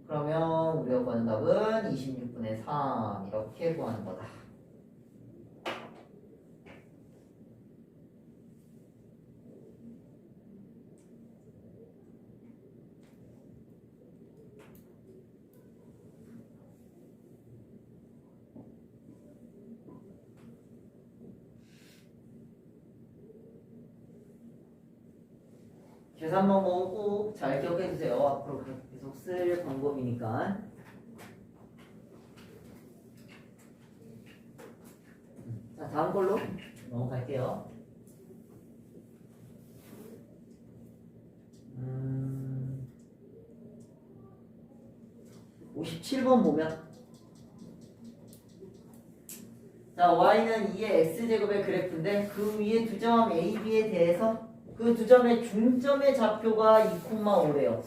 그러면 우리가 구하는 답은 26분의 3 이렇게 구하는 거다. 계산 방법 꼭 잘 기억해 주세요. 앞으로 계속 쓸 방법이니까. 자, 다음 걸로 넘어갈게요. 57번 보면 자, y는 2의 x제곱의 그래프인데 그 위에 두 점 a, b에 대해서 그 두 점의 중점의 좌표가 2,5래요.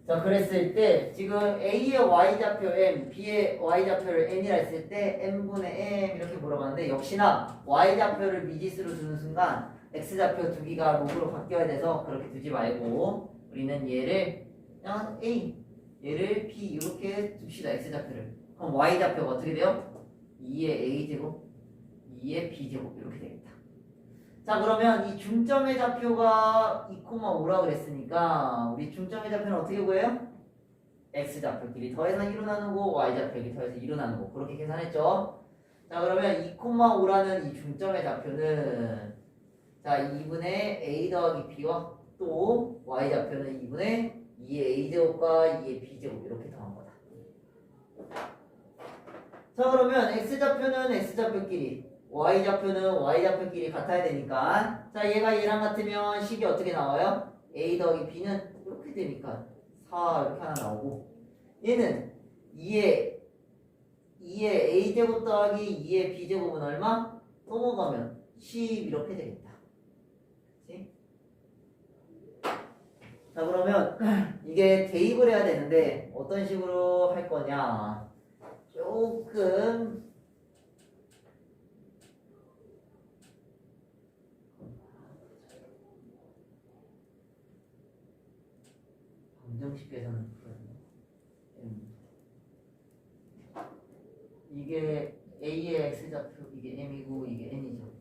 자, 그랬을 때 지금 A의 Y좌표 M, B의 Y좌표를 N이라 했을 때 N분의 M 이렇게 물어봤는데 역시나 Y좌표를 미지수로 두는 순간 X좌표 두 개가 록으로 바뀌어야 돼서 그렇게 두지 말고 우리는 얘를 그냥 A, 얘를 B 이렇게 둡시다. X좌표를. 그럼 Y좌표가 어떻게 돼요? 2의 A제곱, 2의 B제곱 이렇게 되겠다. 자 그러면 이 중점의 좌표가 2,5라 그랬으니까 우리 중점의 좌표는 어떻게 구해요? x좌표끼리 더해서 2로 나누고 y좌표끼리 더해서 2로 나누고 그렇게 계산했죠. 자 그러면 2,5라는 이 중점의 좌표는 자 2분의 a 더하기 b와 또 y좌표는 2분의 2의 a제곱과 2의 b제곱 이렇게 더한 거다. 자 그러면 x좌표는 x좌표끼리 y좌표는 y좌표끼리 같아야 되니까 자 얘가 얘랑 같으면 식이 어떻게 나와요? a 더하기 b는 이렇게 되니까 4 이렇게 하나 나오고 얘는 2의 a제곱 더하기 2의 b제곱은 얼마? 넘어가면 10 이렇게 되겠다. 그치? 자 그러면 이게 대입을 해야 되는데 어떤 식으로 할 거냐 조금 방정식 계산을 풀어야겠네. 이게 A의 X좌표 이게 M이고 이게 N이죠.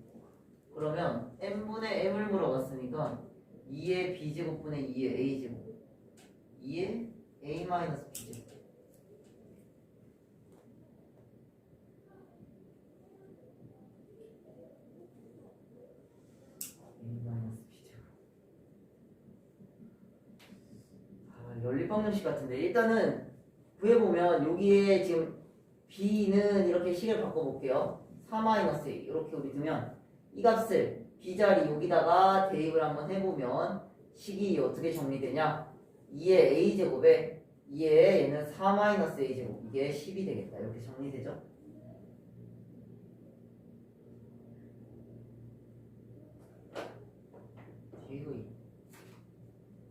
그러면 N분의 M을 물어봤으니까 2의 B제곱분의 2의 A제곱 2의 A-B제곱 연립방정식 같은데 일단은 구해보면 여기에 지금 B는 이렇게 식을 바꿔볼게요. 4-A 이렇게 우리 두면 이 값을 B자리 여기다가 대입을 한번 해보면 식이 어떻게 정리되냐 2의 A제곱에 2의 얘는 4-A제곱 이게 10이 되겠다. 이렇게 정리되죠. 뒤에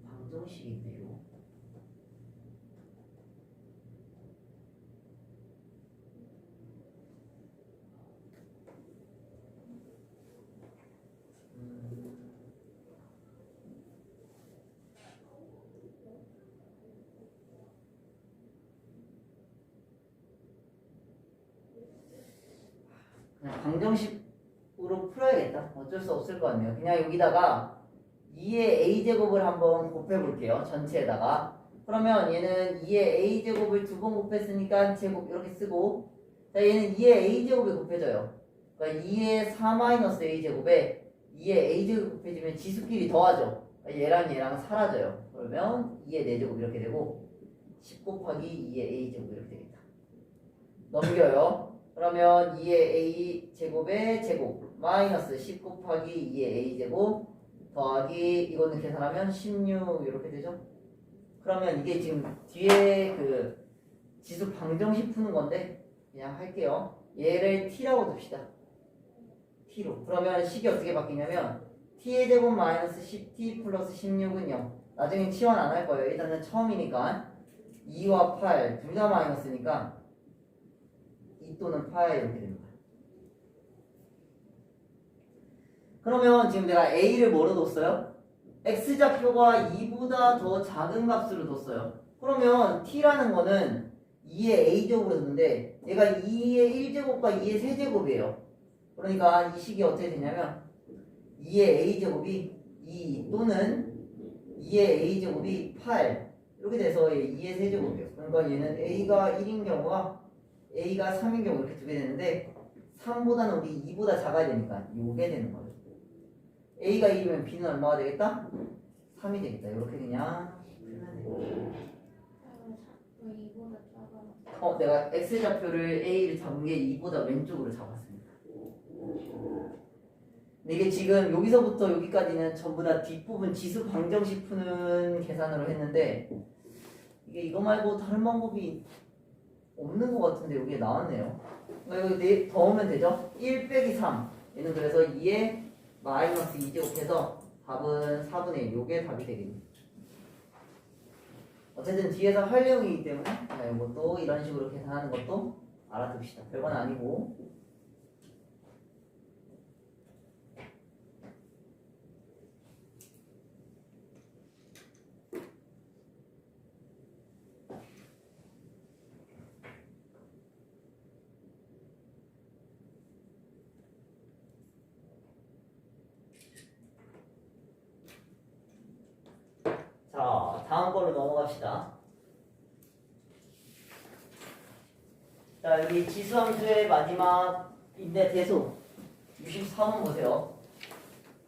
방정식이 있네요. 그냥 방정식으로 풀어야겠다. 어쩔 수 없을 것 같네요. 그냥 여기다가 2의 A제곱을 한번 곱해볼게요. 전체에다가. 그러면 얘는 2의 A제곱을 두 번 곱했으니까 제곱 이렇게 쓰고 자 얘는 2의 A제곱에 곱해져요. 그러니까 2의 4-A제곱에 2의 A제곱 곱해지면 지수끼리 더하죠. 그러니까 얘랑 사라져요. 그러면 2의 4제곱 이렇게 되고 10 곱하기 2의 A제곱 이렇게 되겠다. 넘겨요. 그러면 2의 A제곱의 제곱 마이너스 10 곱하기 2의 A제곱 더하기 이거는 계산하면 16 이렇게 되죠. 그러면 이게 지금 뒤에 그 지수 방정식 푸는 건데 그냥 할게요. 얘를 t라고 둡시다. t로. 그러면 식이 어떻게 바뀌냐면 t의 제곱 마이너스 10t 플러스 16은 0. 나중에 치환 안 할 거예요. 일단은 처음이니까 2와 8 둘 다 마이너스니까 2 또는 8 이렇게 됩니다. 그러면 지금 내가 A를 뭐로 뒀어요? X좌표가 2보다 더 작은 값으로 뒀어요. 그러면 T라는 거는 2의 A제곱으로 뒀는데 얘가 2의 1제곱과 2의 세제곱이에요. 그러니까 이 식이 어떻게 되냐면 2의 A제곱이 2 또는 2의 A제곱이 8 이렇게 돼서 2의 세제곱이에요. 그러니까 얘는 A가 1인 경우와 A가 3인 경우 이렇게 두게 되는데 3보다는 우리 2보다 작아야 되니까 요게 되는 거예요. A가 2면 B는 얼마가 되겠다? 3이 되겠다. 이렇게 그냥
이보다 작아.
내가 X좌표를 A를 잡은 게 2보다 왼쪽으로 잡았습니다. 근데 이게 지금 여기서부터 여기까지는 전부 다 뒷부분 지수 방정식 푸는 계산으로 했는데 이게 이거 말고 다른 방법이 없는 것 같은데 여기에 나왔네요. 여기 더하면 되죠? 1 빼기 3 얘는 그래서 2에 마이너스 2제곱해서 답은 4분의 1 요게 답이 되겠네요. 어쨌든 뒤에서 할 내용이기 때문에 이것도 이런 식으로 계산하는 것도 알아둡시다. 별건 아니고. 자, 다음 걸로 넘어갑시다. 자, 여기 지수함수의 마지막인데 대소 64번 보세요.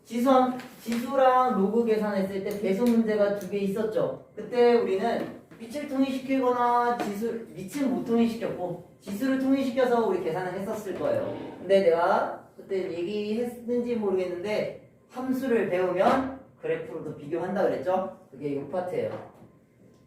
지수랑 로그 계산했을 때 대소 문제가 두 개 있었죠. 그때 우리는 빛을 통일시키거나 빛은 못 통일시켰고 지수를 통일시켜서 우리 계산을 했었을 거예요. 근데 내가 그때 얘기했는지 모르겠는데 함수를 배우면 그래프로도 비교한다 그랬죠? 그게 이 파트예요.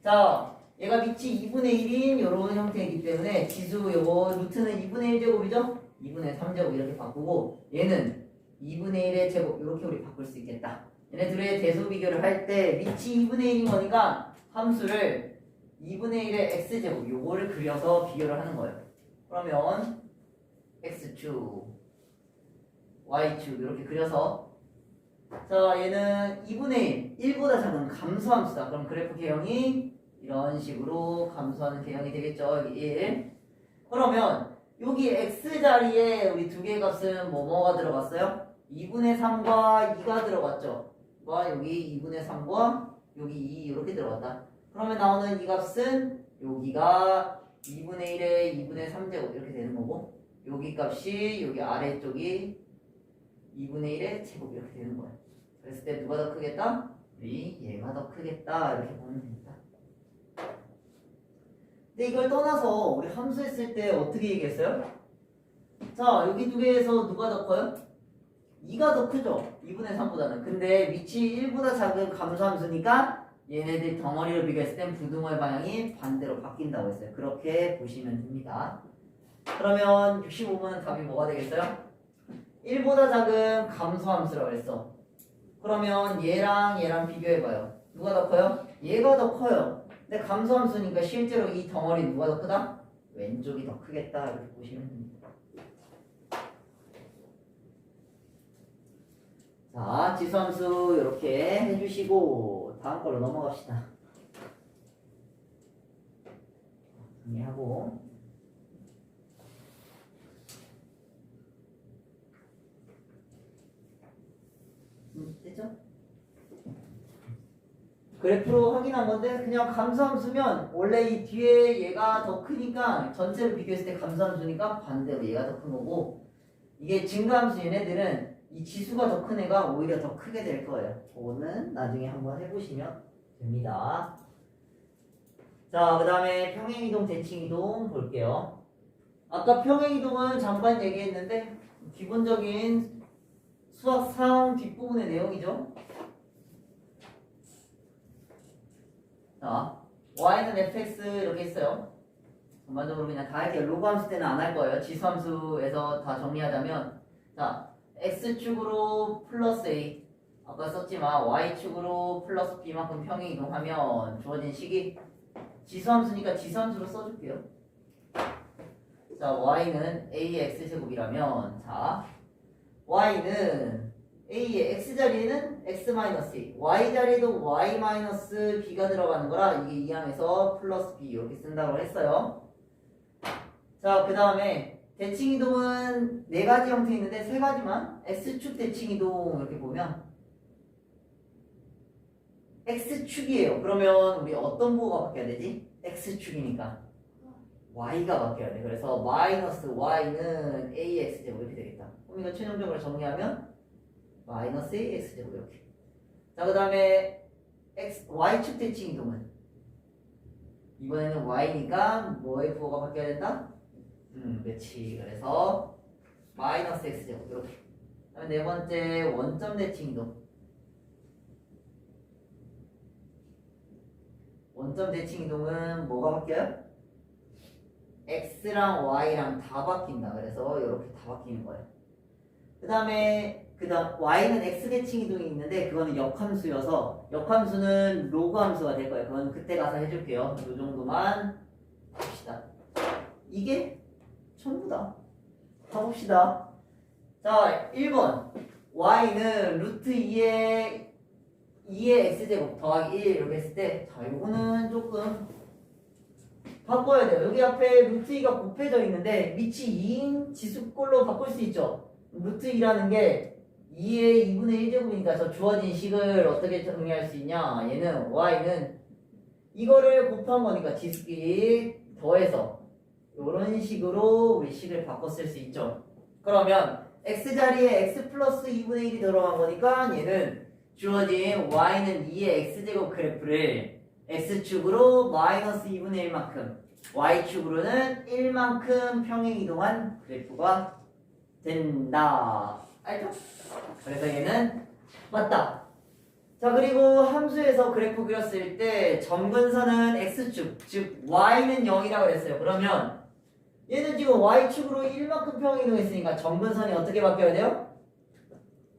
자, 얘가 빛이 2분의 1인 이런 형태이기 때문에 지수 요거 루트는 2분의 1제곱이죠? 2분의 3제곱 이렇게 바꾸고 얘는 2분의 1의 제곱 이렇게 우리 바꿀 수 있겠다. 얘네 둘의 대소 비교를 할 때 밑이 2분의 1인 거니까 함수를 2분의 1의 x제곱 요거를 그려서 비교를 하는 거예요. 그러면 x축, y축 이렇게 그려서 자 얘는 2분의 1, 1보다 작은 감소함수다. 그럼 그래프 개형이 이런 식으로 감소하는 개형이 되겠죠. 여기 1. 그러면 여기 x자리에 우리 두 개의 값은 뭐가 들어갔어요? 2분의 3과 2가 들어갔죠. 와 여기 2분의 3과 여기 2 이렇게 들어갔다. 그러면 나오는 이 값은 여기가 2분의 1에 2분의 3제곱 이렇게 되는 거고 여기 값이 여기 아래쪽이 2분의 1의 제곱 이렇게 되는 거예요. 그랬을 때 누가 더 크겠다? 우리 얘가 더 크겠다 이렇게 보면 됩니다. 근데 이걸 떠나서 우리 함수 했을 때 어떻게 얘기했어요? 자 여기 두 개에서 누가 더 커요? 2가 더 크죠? 2분의 3보다는. 근데 위치 1보다 작은 감소함수니까 얘네들 덩어리로 비교했을 땐 부등호의 방향이 반대로 바뀐다고 했어요. 그렇게 보시면 됩니다. 그러면 65번은 답이 뭐가 되겠어요? 1보다 작은 감소함수라고 했어. 그러면 얘랑 비교해봐요. 누가 더 커요? 얘가 더 커요. 근데 감소함수니까 실제로 이 덩어리 누가 더 크다? 왼쪽이 더 크겠다 이렇게 보시면 됩니다. 자, 지수함수 이렇게 해주시고 다음 걸로 넘어갑시다. 정리하고 됐죠? 그래프로 확인한 건데 그냥 감소함수면 원래 이 뒤에 얘가 더 크니까 전체를 비교했을 때 감소함수니까 반대로 얘가 더 큰 거고 이게 증가함수 얘네들은 이 지수가 더 큰 애가 오히려 더 크게 될 거예요. 그거는 나중에 한번 해보시면 됩니다. 자, 그 다음에 평행이동, 대칭이동 볼게요. 아까 평행이동은 잠깐 얘기했는데 기본적인 수학 상황 뒷부분의 내용이죠. 자, y는 fx 이렇게 했어요. 전반적으로 그냥 다 할게요. 로그 함수 때는 안 할 거예요. 지수함수에서 다 정리하자면 자, x축으로 플러스 a 아까 썼지만 y축으로 플러스 b만큼 평행이동하면 주어진 식이 지수함수니까 지수함수로 써줄게요. 자, y는 a의 x제곱이라면 자, y는 a의 x자리에는 x-a y자리에도 y-b가 들어가는 거라 이게 이항에서 플러스 b 이렇게 쓴다고 했어요. 자, 그 다음에 대칭이동은 네 가지 형태 있는데 세 가지만 x축 대칭이동 이렇게 보면 x축이에요. 그러면 우리 어떤 부호가 바뀌어야 되지? x축이니까 y가 바뀌어야 돼. 그래서 마이너스 y는 ax제곱 이렇게 되겠다. 그럼 이거 최종적으로 정리하면 마이너스 ax제곱 이렇게. 자, 그 다음에 y축 대칭이동은 이번에는 y니까 뭐의 부호가 바뀌어야 된다? 그렇지. 그래서 마이너스 x제곱 이렇게. 그다음에 네 번째 원점 대칭이동. 원점 대칭이동은 뭐가 바뀌어요? x랑 y랑 다 바뀐다. 그래서 이렇게 다 바뀌는 거예요. 그다음 y는 x 대칭이동이 있는데 그거는 역함수여서 역함수는 로그 함수가 될 거예요. 그건 그때 가서 해줄게요. 이 정도만 봅시다. 이게 전부다. 가봅시다. 자, 1번 y는 루트 2의 x제곱 더하기 1 이렇게 했을 때 자, 이거는 조금 바꿔야 돼요. 여기 앞에 루트 2가 곱해져 있는데 밑이 2인 지수꼴로 바꿀 수 있죠. 루트 2라는 게 2의 2분의 1제곱이니까 저 주어진 식을 어떻게 정리할 수 있냐. 얘는 y는 이거를 곱한 거니까 지수끼리 더해서 이런 식으로 우리 식을 바꿔 쓸 수 있죠. 그러면 x자리에 x 플러스 2분의 1이 들어간 거니까 얘는 주어진 y는 2의 x제곱 그래프를 x축으로 마이너스 2분의 1만큼 y축으로는 1만큼 평행이동한 그래프가 된다. 알죠? 그래서 얘는 맞다. 자, 그리고 함수에서 그래프 그렸을 때 점근선은 x축, 즉 y는 0이라고 그랬어요. 그러면 얘는 지금 y축으로 1만큼 평행이동했으니까 점근선이 어떻게 바뀌어야 돼요?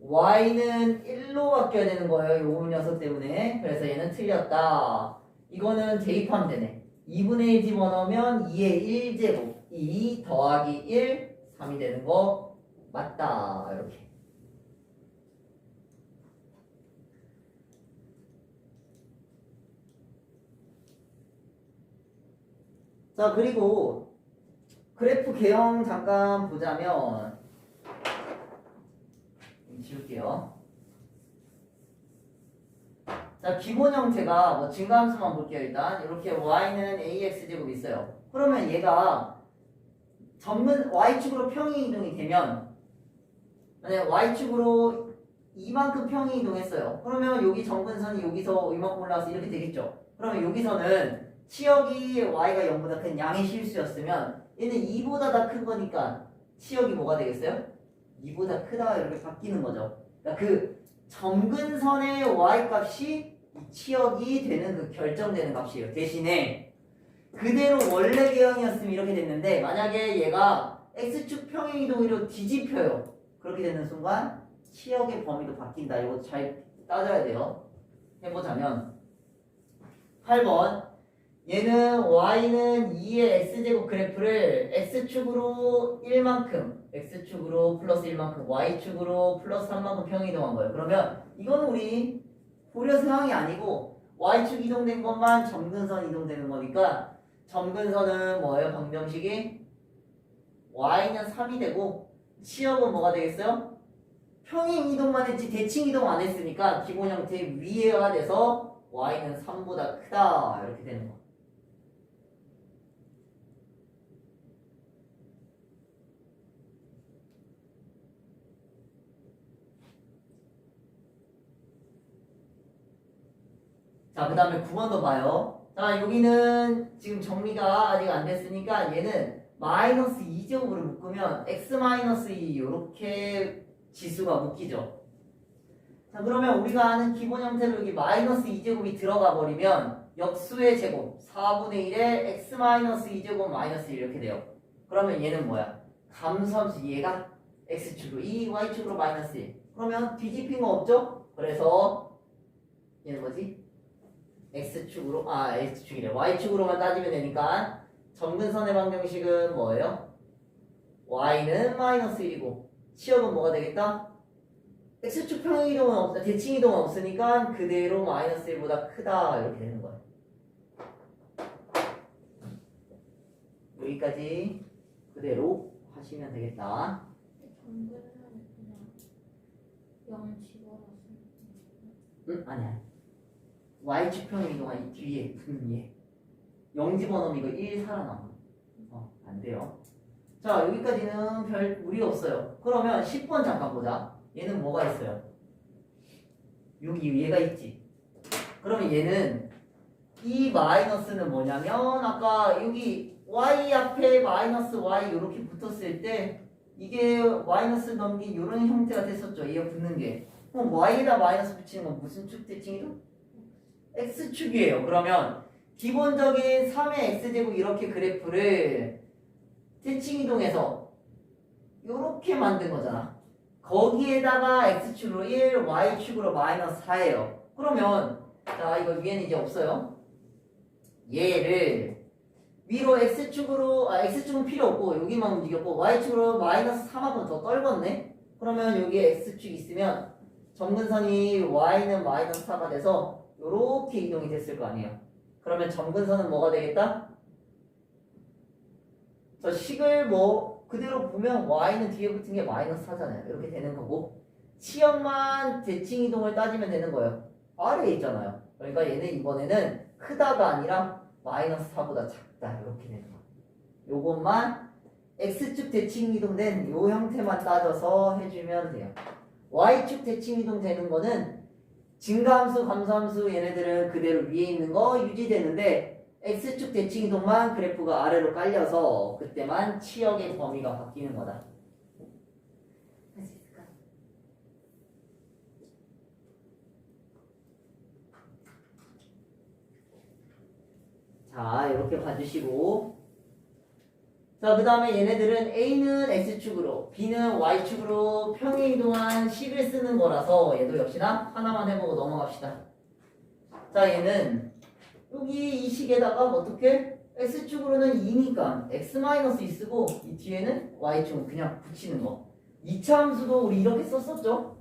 y는 1로 바뀌어야 되는 거예요. 요 녀석 때문에. 그래서 얘는 틀렸다. 이거는 대입하면 되네. 2분의 1 집어넣으면 2의 1제곱 2 더하기 1 3이 되는 거 맞다. 이렇게. 자, 그리고 그래프 개형 잠깐 보자면 지울게요. 자, 기본 형태가 뭐 증가함수만 볼게요. 일단 이렇게 y는 ax제곱이 있어요. 그러면 얘가 전문 y축으로 평행 이동이 되면 만약 y축으로 이만큼 평행 이동했어요. 그러면 여기 정근선이 여기서 이만큼 올라와서 이렇게 되겠죠. 그러면 여기서는 치역이 y가 0보다 큰 양의 실수였으면 얘는 2보다 더 큰 거니까 치역이 뭐가 되겠어요? 2보다 크다 이렇게 바뀌는 거죠. 그러니까 그 점근선의 y 값이 이 치역이 되는 그 결정되는 값이에요. 대신에 그대로 원래 개형이었으면 이렇게 됐는데 만약에 얘가 x축 평행 이동으로 뒤집혀요. 그렇게 되는 순간 치역의 범위도 바뀐다. 이거 잘 따져야 돼요. 해보자면 8번 얘는 y는 2의 x제곱 그래프를 x축으로 1만큼 x축으로 플러스 1만큼 y축으로 플러스 3만큼 평행 이동한 거예요. 그러면 이건 우리 고려 사항이 아니고 y축 이동된 것만 점근선 이동되는 거니까 점근선은 뭐예요? 방정식이 y는 3이 되고 치역은 뭐가 되겠어요? 평행 이동만 했지 대칭 이동 안 했으니까 기본 형태 위에가 돼서 y는 3보다 크다 이렇게 되는 거. 자, 그 다음에 9번 더 봐요. 자, 여기는 지금 정리가 아직 안 됐으니까 얘는 마이너스 2제곱으로 묶으면 x 마이너스 2 이렇게 지수가 묶이죠. 자, 그러면 우리가 아는 기본 형태로 여기 마이너스 2제곱이 들어가 버리면 역수의 제곱 4분의 1에 x 마이너스 2제곱 마이너스 1 이렇게 돼요. 그러면 얘는 뭐야? 감수함수 얘가 x축으로 2, y축으로 마이너스 1. 그러면 뒤집힌 거 없죠? 그래서 얘는 뭐지? x축이래. y축으로만 따지면 되니까 점근선의 방정식은 뭐예요? y는 마이너스 1이고 치역은 뭐가 되겠다? x축 평행 이동은 없다. 대칭 이동은 없으니까 그대로 마이너스 1보다 크다 이렇게 되는 거예요. 여기까지 그대로 하시면 되겠다.
정근선을 그냥 0 집어넣었으면
응? 아니야. y축 평행 이동한 이 뒤에 붙는 얘 0 집어넣으면 이거 1 살아남아. 안 돼요. 자, 여기까지는 별 무리 없어요. 그러면 10번 잠깐 보자. 얘는 뭐가 있어요? 여기 얘가 있지. 그러면 얘는 이 마이너스는 뭐냐면 아까 여기 y 앞에 마이너스 y 이렇게 붙었을 때 이게 마이너스 넘긴 이런 형태가 됐었죠. 이게 붙는 게. 그럼 y에다 마이너스 붙이는 건 무슨 축 대칭이죠? x축이에요. 그러면 기본적인 3의 x제곱 이렇게 그래프를 대칭 이동해서 이렇게 만든 거잖아. 거기에다가 x축으로 1, y축으로 마이너스 4예요. 그러면 자 이거 위에는 이제 없어요. 얘를 위로 x축은 필요 없고 여기만 움직였고 y축으로 마이너스 3하고 더 떨궜네. 그러면 여기에 x축 있으면 점근선이 y는 마이너스 4가 돼서 요렇게 이동이 됐을 거 아니에요. 그러면 점근선은 뭐가 되겠다? 저 식을 뭐 그대로 보면 y는 뒤에 붙은 게 마이너스 4잖아요. 이렇게 되는 거고 치역만 대칭 이동을 따지면 되는 거예요. 아래에 있잖아요. 그러니까 얘는 이번에는 크다가 아니라 마이너스 4보다 작다 이렇게 되는 거예요. 요것만 x축 대칭 이동된 요 형태만 따져서 해주면 돼요. y축 대칭 이동 되는 거는 증가함수, 감소함수 얘네들은 그대로 위에 있는 거 유지되는데 x축 대칭 이동만 그래프가 아래로 깔려서 그때만 치역의 범위가 바뀌는 거다. 할 수 있을까? 자, 이렇게 봐주시고 자, 그 다음에 얘네들은 A는 X축으로 B는 Y축으로 평행 평행이동한 식을 쓰는 거라서 얘도 역시나 하나만 해보고 넘어갑시다. 자, 얘는 여기 이 식에다가 어떻게? x축으로는 2니까 x-2 쓰고 이 뒤에는 y축 그냥 붙이는 거. 2차 함수도 우리 이렇게 썼었죠?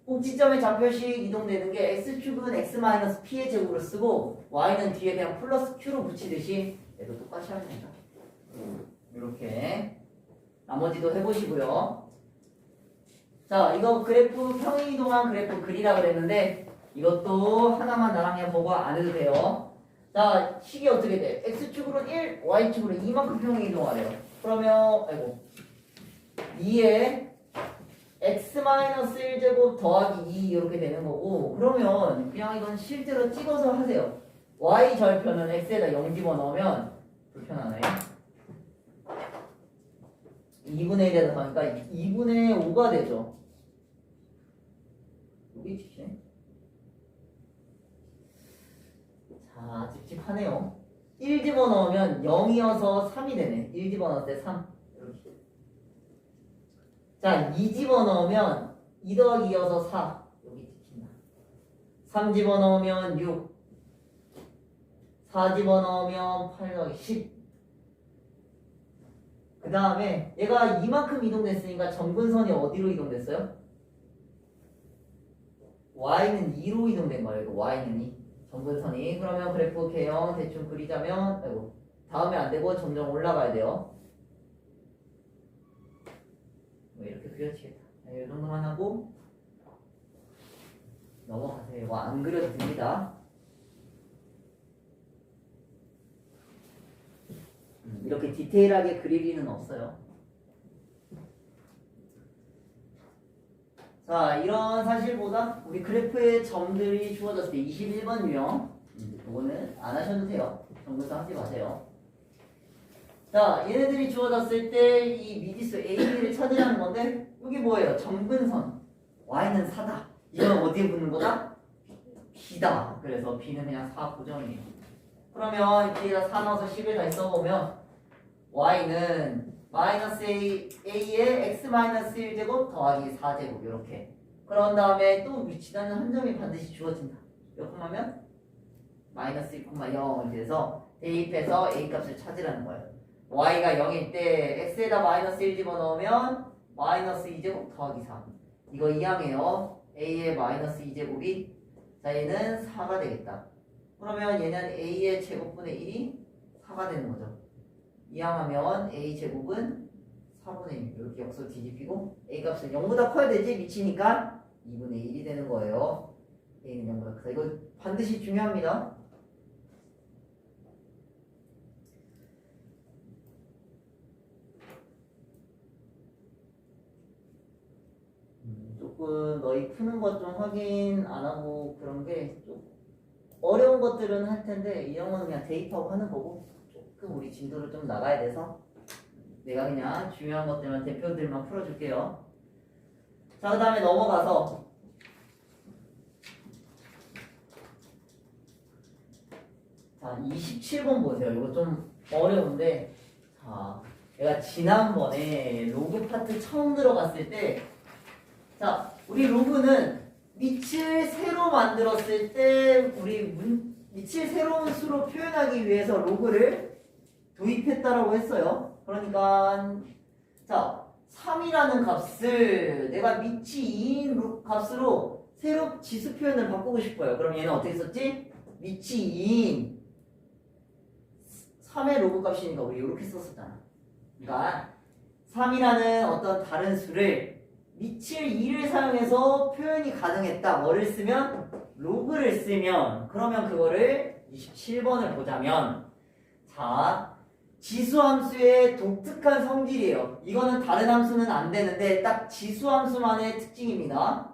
꼭지점의 좌표식 이동되는 게 x축은 x-p의 제곱으로 쓰고 y는 뒤에 그냥 플러스 q로 붙이듯이 얘도 똑같이 하면 된다. 이렇게 나머지도 해보시고요. 자, 이거 그래프 평행이동한 그래프 그리라 그랬는데 이것도 하나만 나랑 그냥 보고 안 해도 돼요. 자, 식이 어떻게 돼? x축으로 1, y축으로 2만큼 평행이동하래요. 그러면 아이고 2에 x-1제곱 더하기 2 이렇게 되는 거고, 그러면 그냥 이건 실제로 찍어서 하세요. y 절편은 x에다 0 집어넣으면 불편하네. 2분의 1에다 하니까 2분의 5가 되죠. 여기 찝지. 자, 찝찝하네요. 1 집어넣으면 0이어서 3이 되네. 1 집어넣을 때 3. 이렇게. 자, 2 집어넣으면 2 더하기 2여서 4. 여기 찍힌다. 3 집어넣으면 6. 4 집어넣으면 8 더하기 10. 그 다음에 얘가 이만큼 이동됐으니까 점근선이 어디로 이동됐어요? y는 2로 이동된 거예요. 이거 y는 2. 점근선이. 그러면 그래프 개형 대충 그리자면, 아이고, 다음에 안 되고 점점 올라가야 돼요. 이렇게 그려지겠다. 이 정도만 하고 넘어가세요. 이거 안 그려도 됩니다. 이렇게 디테일하게 그릴 일은 없어요. 자, 이런 사실보다 우리 그래프의 점들이 주어졌을 때 21번 유형, 이거는 안 하셔도 돼요. 정보상 하지 마세요. 자, 얘네들이 주어졌을 때 이 미지수 AB를 찾으라는 건데, 여기 뭐예요? 점근선. Y는 4다. 이건 어디에 붙는 거다? B다. 그래서 B는 그냥 4 고정이에요. 그러면 B에다 4 넣어서 10을 다시 써보면 Y는 마이너스 A에 X-1제곱 더하기 4제곱 이렇게. 그런 다음에 또 위치하는 한 점이 반드시 주어진다. 이렇게 하면 마이너스 1,0 이렇게 돼서 대입해서 A 값을 찾으라는 거예요. y가 0일 때 x에다 마이너스 1 집어넣으면 마이너스 2제곱 더하기 4. 이거 이항이에요. a의 마이너스 2제곱이 자 얘는 4가 되겠다. 그러면 얘는 a의 제곱분의 1이 4가 되는 거죠. 이항하면 a 제곱은 4분의 1 이렇게 역수 뒤집히고 a 값은 0보다 커야 되지 미치니까 2분의 1이 되는 거예요. a는 0보다 크다. 이거 반드시 중요합니다. 조금 너희 푸는 것 좀 확인 안 하고 그런 게 좀 어려운 것들은 할 텐데 이런 거는 그냥 대입하고 하는 거고 조금 우리 진도를 좀 나가야 돼서 내가 그냥 중요한 것들만 대표들만 풀어줄게요. 자, 그 다음에 넘어가서 자 27번 보세요. 이거 좀 어려운데 자 내가 지난번에 로그 파트 처음 들어갔을 때 자, 우리 로그는 밑을 세로 만들었을 때 우리 밑을 새로운 수로 표현하기 위해서 로그를 도입했다라고 했어요. 그러니까 자, 3이라는 값을 내가 밑이 2인 값으로 새로 지수 표현을 바꾸고 싶어요. 그럼 얘는 어떻게 썼지? 밑이 2인 3의 로그 값이니까 우리 이렇게 썼었잖아. 그러니까 3이라는 어떤 다른 수를 밑을 2를 사용해서 표현이 가능했다. 뭐를 쓰면? 로그를 쓰면 그러면 그거를 27번을 보자면 자 지수함수의 독특한 성질이에요. 이거는 다른 함수는 안 되는데 딱 지수함수만의 특징입니다.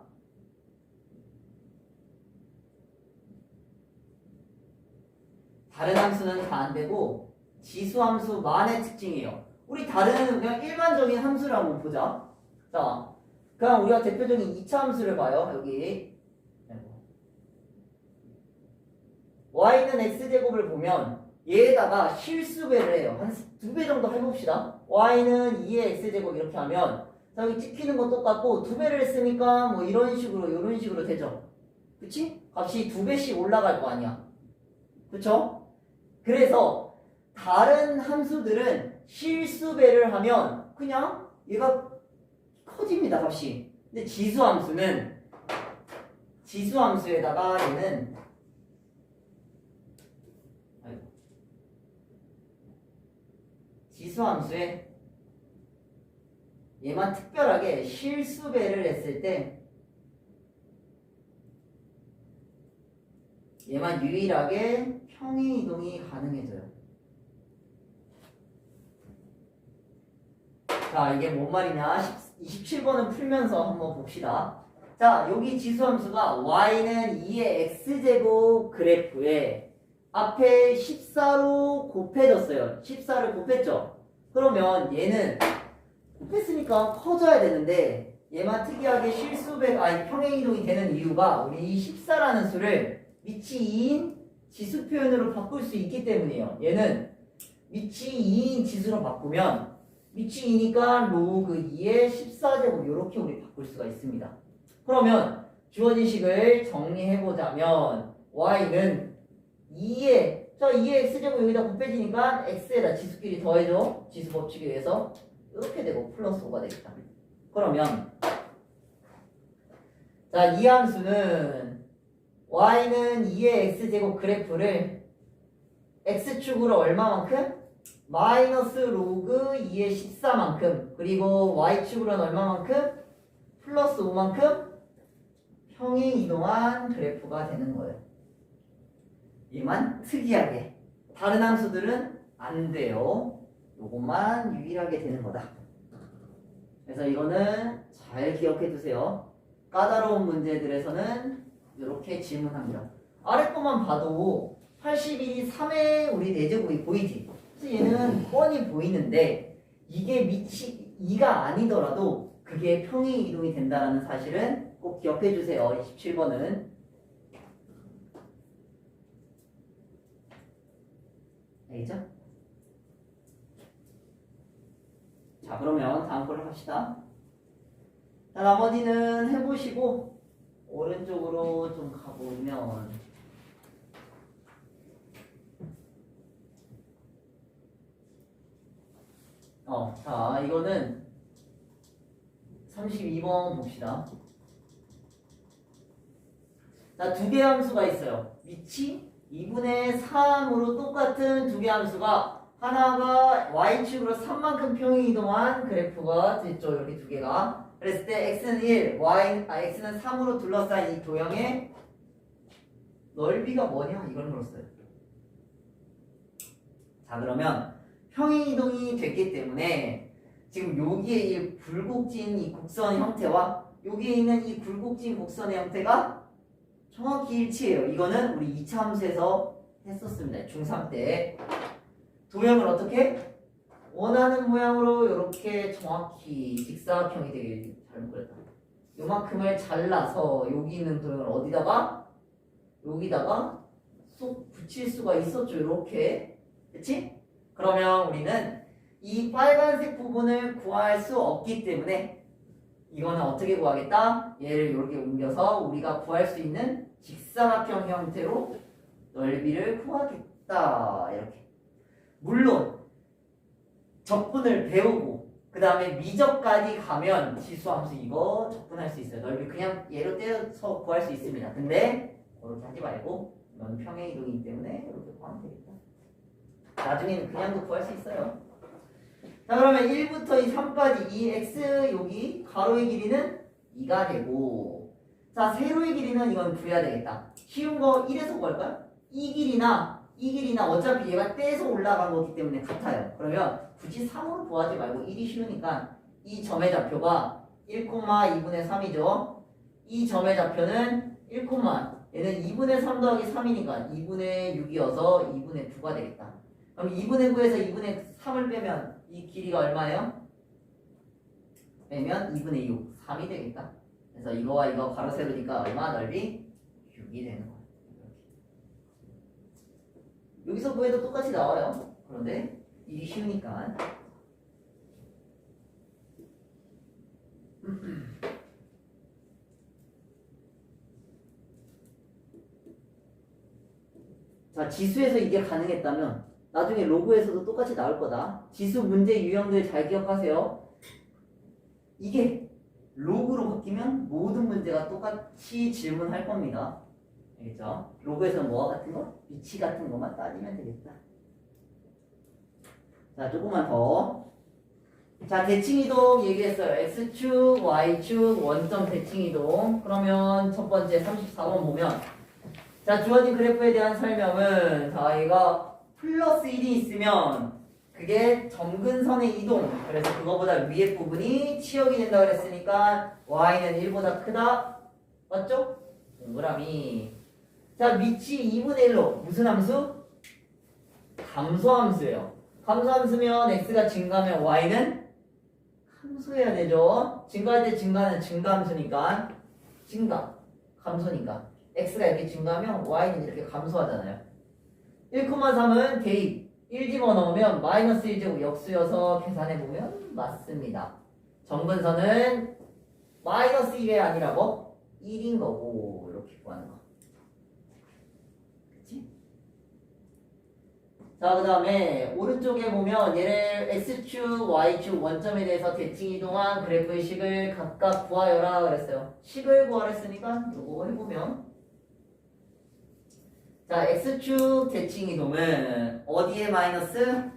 다른 함수는 다 안 되고 지수함수만의 특징이에요. 우리 다른 그냥 일반적인 함수를 한번 보자. 자 그럼 우리가 대표적인 2차 함수를 봐요. 여기 y는 x제곱을 보면 얘에다가 실수배를 해요. 한 2배 정도 해봅시다. y는 2의 x제곱 이렇게 하면 자, 여기 찍히는 거 똑같고 2배를 했으니까 뭐 이런 식으로 되죠. 그치? 값이 2배씩 올라갈 거 아니야. 그쵸? 그래서 다른 함수들은 실수배를 하면 그냥 얘가 커집니다, 값이. 근데 지수함수에다가 얘는 지수함수에 얘만 특별하게 실수배를 했을 때 얘만 유일하게 평행 이동이 가능해져요. 자, 이게 뭔 말이냐? 27번은 풀면서 한번 봅시다. 자, 여기 지수함수가 y는 2의 x제곱 그래프에 앞에 14로 곱해졌어요. 14를 곱했죠? 그러면 얘는 곱했으니까 커져야 되는데 얘만 특이하게 평행이동이 되는 이유가 우리 이 14라는 수를 밑이 2인 지수 표현으로 바꿀 수 있기 때문이에요. 얘는 밑이 2인 지수로 바꾸면 밑이 2니까 로그 2의 14제곱 이렇게 우리 바꿀 수가 있습니다. 그러면 주어진 식을 정리해보자면 y는 2의 x제곱 여기다 곱해지니까 x에다 지수끼리 더해줘. 지수 법칙에 의해서 이렇게 되고 플러스 5가 되겠다. 그러면 자, 이 함수는 y는 2의 x제곱 그래프를 x축으로 얼마만큼? 마이너스 로그 2의 14만큼 그리고 y축으로는 얼마만큼? 플러스 5만큼 평행 이동한 그래프가 되는 거예요. 얘만 특이하게. 다른 함수들은 안 돼요. 요것만 유일하게 되는 거다. 그래서 이거는 잘 기억해 두세요. 까다로운 문제들에서는 이렇게 질문합니다. 아래 거만 봐도 81이 3의 우리 4제곱이 보이지? 그래서 얘는 뻔히 보이는데 이게 밑이 2가 아니더라도 그게 평행 이동이 된다는 사실은 꼭 기억해 주세요. 27번은. 알겠죠? 자, 그러면 다음 걸로 갑시다. 자, 나머지는 해보시고 오른쪽으로 좀 가보면 자, 이거는 32번 봅시다. 자, 두 개의 함수가 있어요. 밑이 2분의 3으로 똑같은 두 개의 함수가 하나가 y축으로 3만큼 평행 이동한 그래프가 됐죠. 여기 두 개가. 그랬을 때 x는 1, x는 3으로 둘러싸인 이 도형의 넓이가 뭐냐? 이걸 물었어요. 자, 그러면 평행 이동이 됐기 때문에 지금 여기에 이 굴곡진 이 곡선 형태와 여기에 있는 이 굴곡진 곡선의 형태가 정확히 일치해요. 이거는 우리 2차 함수에서 했었습니다. 중3 때. 도형을 어떻게? 원하는 모양으로 이렇게 정확히 직사각형이 되게 잘못 그렸다. 요만큼을 잘라서 여기 있는 도형을 어디다가? 여기다가 쏙 붙일 수가 있었죠. 이렇게. 그치? 그러면 우리는 이 빨간색 부분을 구할 수 없기 때문에 이거는 어떻게 구하겠다? 얘를 이렇게 옮겨서 우리가 구할 수 있는 직사각형 형태로 넓이를 구하겠다. 이렇게. 물론 적분을 배우고 그 다음에 미적까지 가면 지수함수 이거 적분할 수 있어요. 넓이 그냥 얘로 떼서 구할 수 있습니다. 근데 그렇게 하지 말고 이건 평행 이동이기 때문에 이렇게 구하면 되겠다. 나중에는 그냥도 구할 수 있어요. 자, 그러면 1부터 이 3까지 이 x 여기 가로의 길이는 2가 되고, 자, 세로의 길이는 이건 구해야 되겠다. 쉬운 거 1에서 구할까요? 이 길이나 어차피 얘가 떼서 올라간 거기 때문에 같아요. 그러면 굳이 3으로 구하지 말고 1이 쉬우니까 이 점의 좌표가 1,2분의 3이죠. 이 점의 좌표는 1, 얘는 2분의 3 더하기 3이니까 2분의 6이어서 2분의 9가 되겠다. 그럼 2분의 9에서 2분의 3을 빼면 이 길이가 얼마예요? 빼면 2분의 6, 3이 되겠다. 그래서 이거와 이거 가로 세로니까 얼마 넓이? 6이 되는 거예요. 여기서 구해도 똑같이 나와요. 그런데 이게 쉬우니까. 자, 지수에서 이게 가능했다면 나중에 로그에서도 똑같이 나올 거다. 지수 문제 유형들 잘 기억하세요. 이게 로그로 바뀌면 모든 문제가 똑같이 질문할 겁니다. 알겠죠? 로그에서는 뭐와 같은 거? 위치 같은 것만 따지면 되겠다. 자, 조금만 더. 자, 대칭이동 얘기했어요. X축, Y축, 원점 대칭이동. 그러면 첫 번째 34번 보면 자, 주어진 그래프에 대한 설명은 자, 얘가 플러스 1이 있으면 그게 점근선의 이동. 그래서 그거보다 위에 부분이 치역이 된다고 그랬으니까 Y는 1보다 크다. 맞죠? 동그라미. 자, 위치 2분의 1로 무슨 함수? 감소함수예요. 감소함수면 X가 증가하면 Y는 함수해야 되죠. 증가할 때 증가는 증가함수니까 증가, 감소니까 X가 이렇게 증가하면 Y는 이렇게 감소하잖아요. 1,3은 대입 1 집어넣으면 마이너스 1제곱 역수여서 계산해보면 맞습니다. 점근선은 마이너스 1이 아니라 뭐? 1인 거고 이렇게 구하는 거. 그치? 자, 그 다음에 오른쪽에 보면 얘를 X축, Y축 원점에 대해서 대칭 이동한 그래프의 식을 각각 구하여라 그랬어요. 식을 구하라 했으니까 요거 해보면 자, X축 대칭 이동은 어디에 마이너스?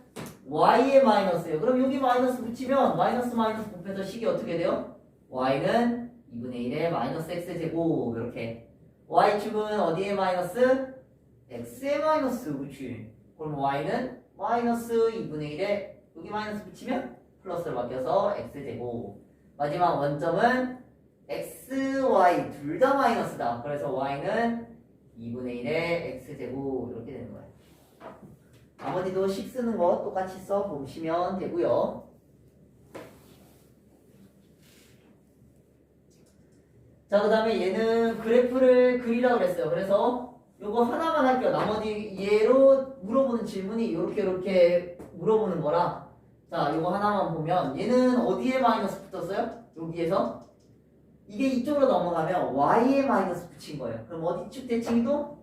Y에 마이너스예요. 그럼 여기 마이너스 붙이면 마이너스 마이너스 곱해서 식이 어떻게 돼요? Y는 2분의 1에 마이너스 X제곱 이렇게. Y축은 어디에 마이너스? X에 마이너스. 그치? 그럼 Y는 마이너스 2분의 1에 여기 마이너스 붙이면 플러스로 바뀌어서 X제곱. 마지막 원점은 X, Y 둘 다 마이너스다. 그래서 Y는 2분의 1에 X제곱 이렇게 되는 거예요. 나머지도 식 쓰는 거 똑같이 써보시면 되고요. 자, 그 다음에 얘는 그래프를 그리라고 그랬어요. 그래서 요거 하나만 할게요. 나머지 얘로 물어보는 질문이 이렇게 물어보는 거라. 자, 요거 하나만 보면 얘는 어디에 마이너스 붙었어요? 여기에서 이게 이쪽으로 넘어가면 Y에 마이너스 붙인 거예요. 그럼 어디 축 대칭 이동?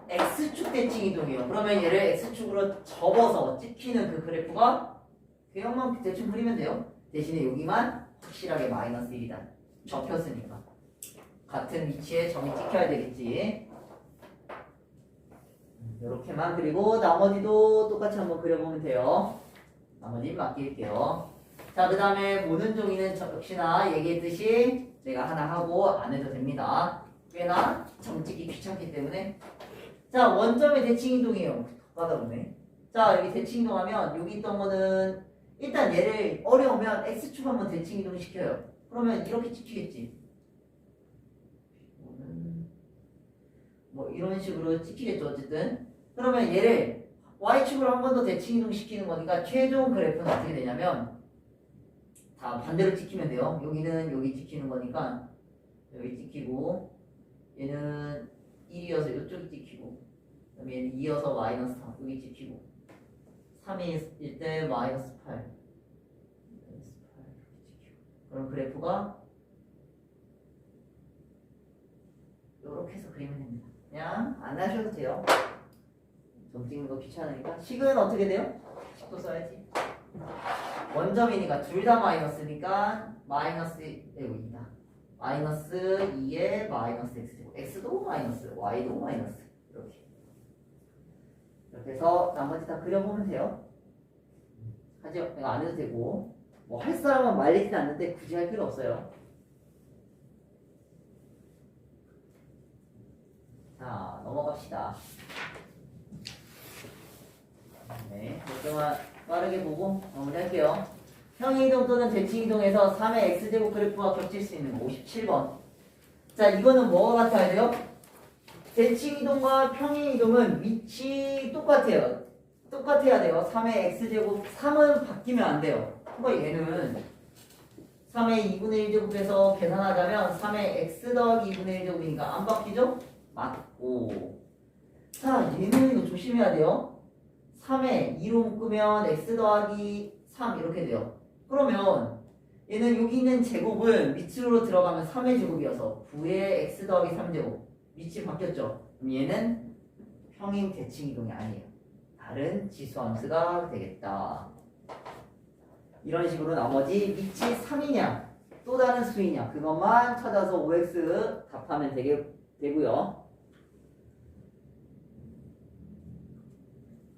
X축 대칭 이동이에요. 그러면 얘를 X축으로 접어서 찍히는 그 그래프가 그형만 대충 그리면 돼요. 대신에 여기만 확실하게 마이너스 1이다. 접혔으니까. 같은 위치에 점이 찍혀야 되겠지. 이렇게만 그리고 나머지도 똑같이 한번 그려보면 돼요. 나머지는 맡길게요. 자, 그 다음에 모든 종이는 역시나 얘기했듯이 내가 하나 하고 안 해도 됩니다. 꽤나 점 찍기 귀찮기 때문에. 자, 원점의 대칭 이동이에요. 받아보네. 자, 여기 대칭 이동하면 여기 있던 거는 일단 얘를 어려우면 X축 한번 대칭 이동 시켜요. 그러면 이렇게 찍히겠지. 뭐 이런 식으로 찍히겠죠. 어쨌든. 그러면 얘를 Y축으로 한 번 더 대칭 이동 시키는 거니까 최종 그래프는 어떻게 되냐면 다 반대로 찍히면 돼요. 여기는 여기 찍히는 거니까 여기 찍히고 얘는 1이어서 이쪽이 찍히고 그다음에 얘는 2여서 마이너스 4 여기 찍히고 3일 때 마이너스 8 이렇게 찍히고 그럼 그래프가 이렇게 해서 그리면 됩니다. 그냥 안 하셔도 돼요. 점 찍는 거 귀찮으니까. 식은 어떻게 돼요? 식도 써야지. 원점이니까 둘 다 마이너스니까 마이너스 2다. 마이너스 2에 마이너스 X제곱. X도 마이너스, Y도 마이너스. 이렇게. 이렇게 해서 나머지 다 그려보면 돼요. 하지만 내가 안 해도 되고 뭐 할 사람은 말리진 않는데 굳이 할 필요 없어요. 자, 넘어갑시다. 네, 몇 개만 빠르게 보고 마무리할게요. 평행이동 또는 대칭이동에서 3의 X제곱 그래프와 겹칠 수 있는 거 57번. 자, 이거는 뭐가 같아야 돼요? 대칭이동과 평행이동은 위치 똑같아요. 똑같아야 돼요. 3의 X제곱 3은 바뀌면 안 돼요. 그러니까 얘는 3의 2분의 1제곱에서 계산하자면 3의 X 더하기 2분의 1제곱이니까 안 바뀌죠? 맞고. 자, 얘는 이거 조심해야 돼요. 3에 2로 묶으면 x 더하기 3 이렇게 돼요. 그러면 얘는 여기 있는 제곱은 밑으로 들어가면 3의 제곱이어서 9의 x 더하기 3제곱 밑이 바뀌었죠? 그럼 얘는 평행 대칭 이동이 아니에요. 다른 지수함수가 되겠다. 이런 식으로 나머지 밑이 3이냐 또 다른 수이냐 그것만 찾아서 OX 답하면 되고요.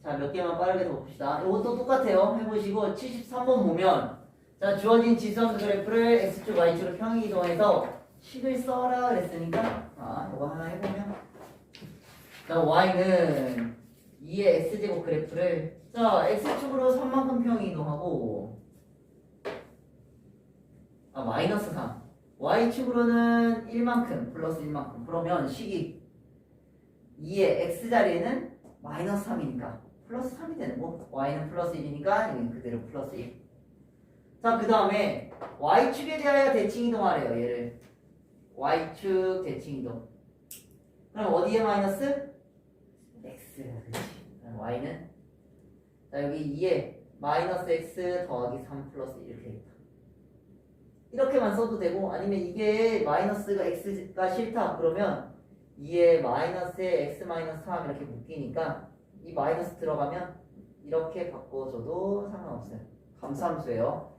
자, 몇 개만 빠르게 더 봅시다. 이것도 똑같아요. 해보시고 73번 보면 자, 주어진 지수함수 그래프를 X축, Y축으로 평행 이동해서 식을 써라 그랬으니까 이거 하나 해보면 자, Y는 2의 X제곱 그래프를 자, X축으로 3만큼 평행 이동하고 마이너스 3 Y축으로는 1만큼 플러스 1만큼 그러면 식이 2의 X자리에는 마이너스 3이니까 플러스 3이 되는 거 Y는 플러스 1이니까 여기는 그대로 플러스 1 자, 그 다음에 Y축에 대하여 대칭 이동하래요. 얘를 Y축 대칭 이동 그럼 어디에 마이너스? X 그렇지. 그럼 Y는 자 여기 2에 마이너스 X 더하기 3 플러스 1 이렇게 되겠다. 이렇게만 써도 되고 아니면 이게 마이너스가 X가 싫다 그러면 2에 마이너스에 X 마이너스 3 이렇게 묶이니까 이 마이너스 들어가면 이렇게 바꿔줘도 상관없어요. 감수함수예요.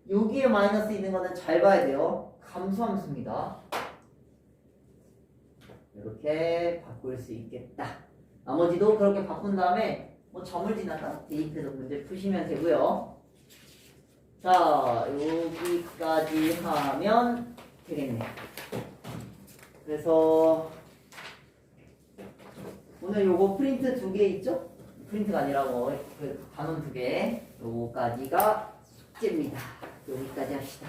여기에 마이너스 있는 거는 잘 봐야 돼요. 감수함수입니다. 이렇게 바꿀 수 있겠다. 나머지도 그렇게 바꾼 다음에 뭐 점을 지나서 대입해서 문제 푸시면 되고요. 자, 여기까지 하면 되겠네. 그래서 오늘 요거 프린트 2개 있죠? 프린트가 아니라 그 단원 2개 요거까지가 숙제입니다. 여기까지 합시다.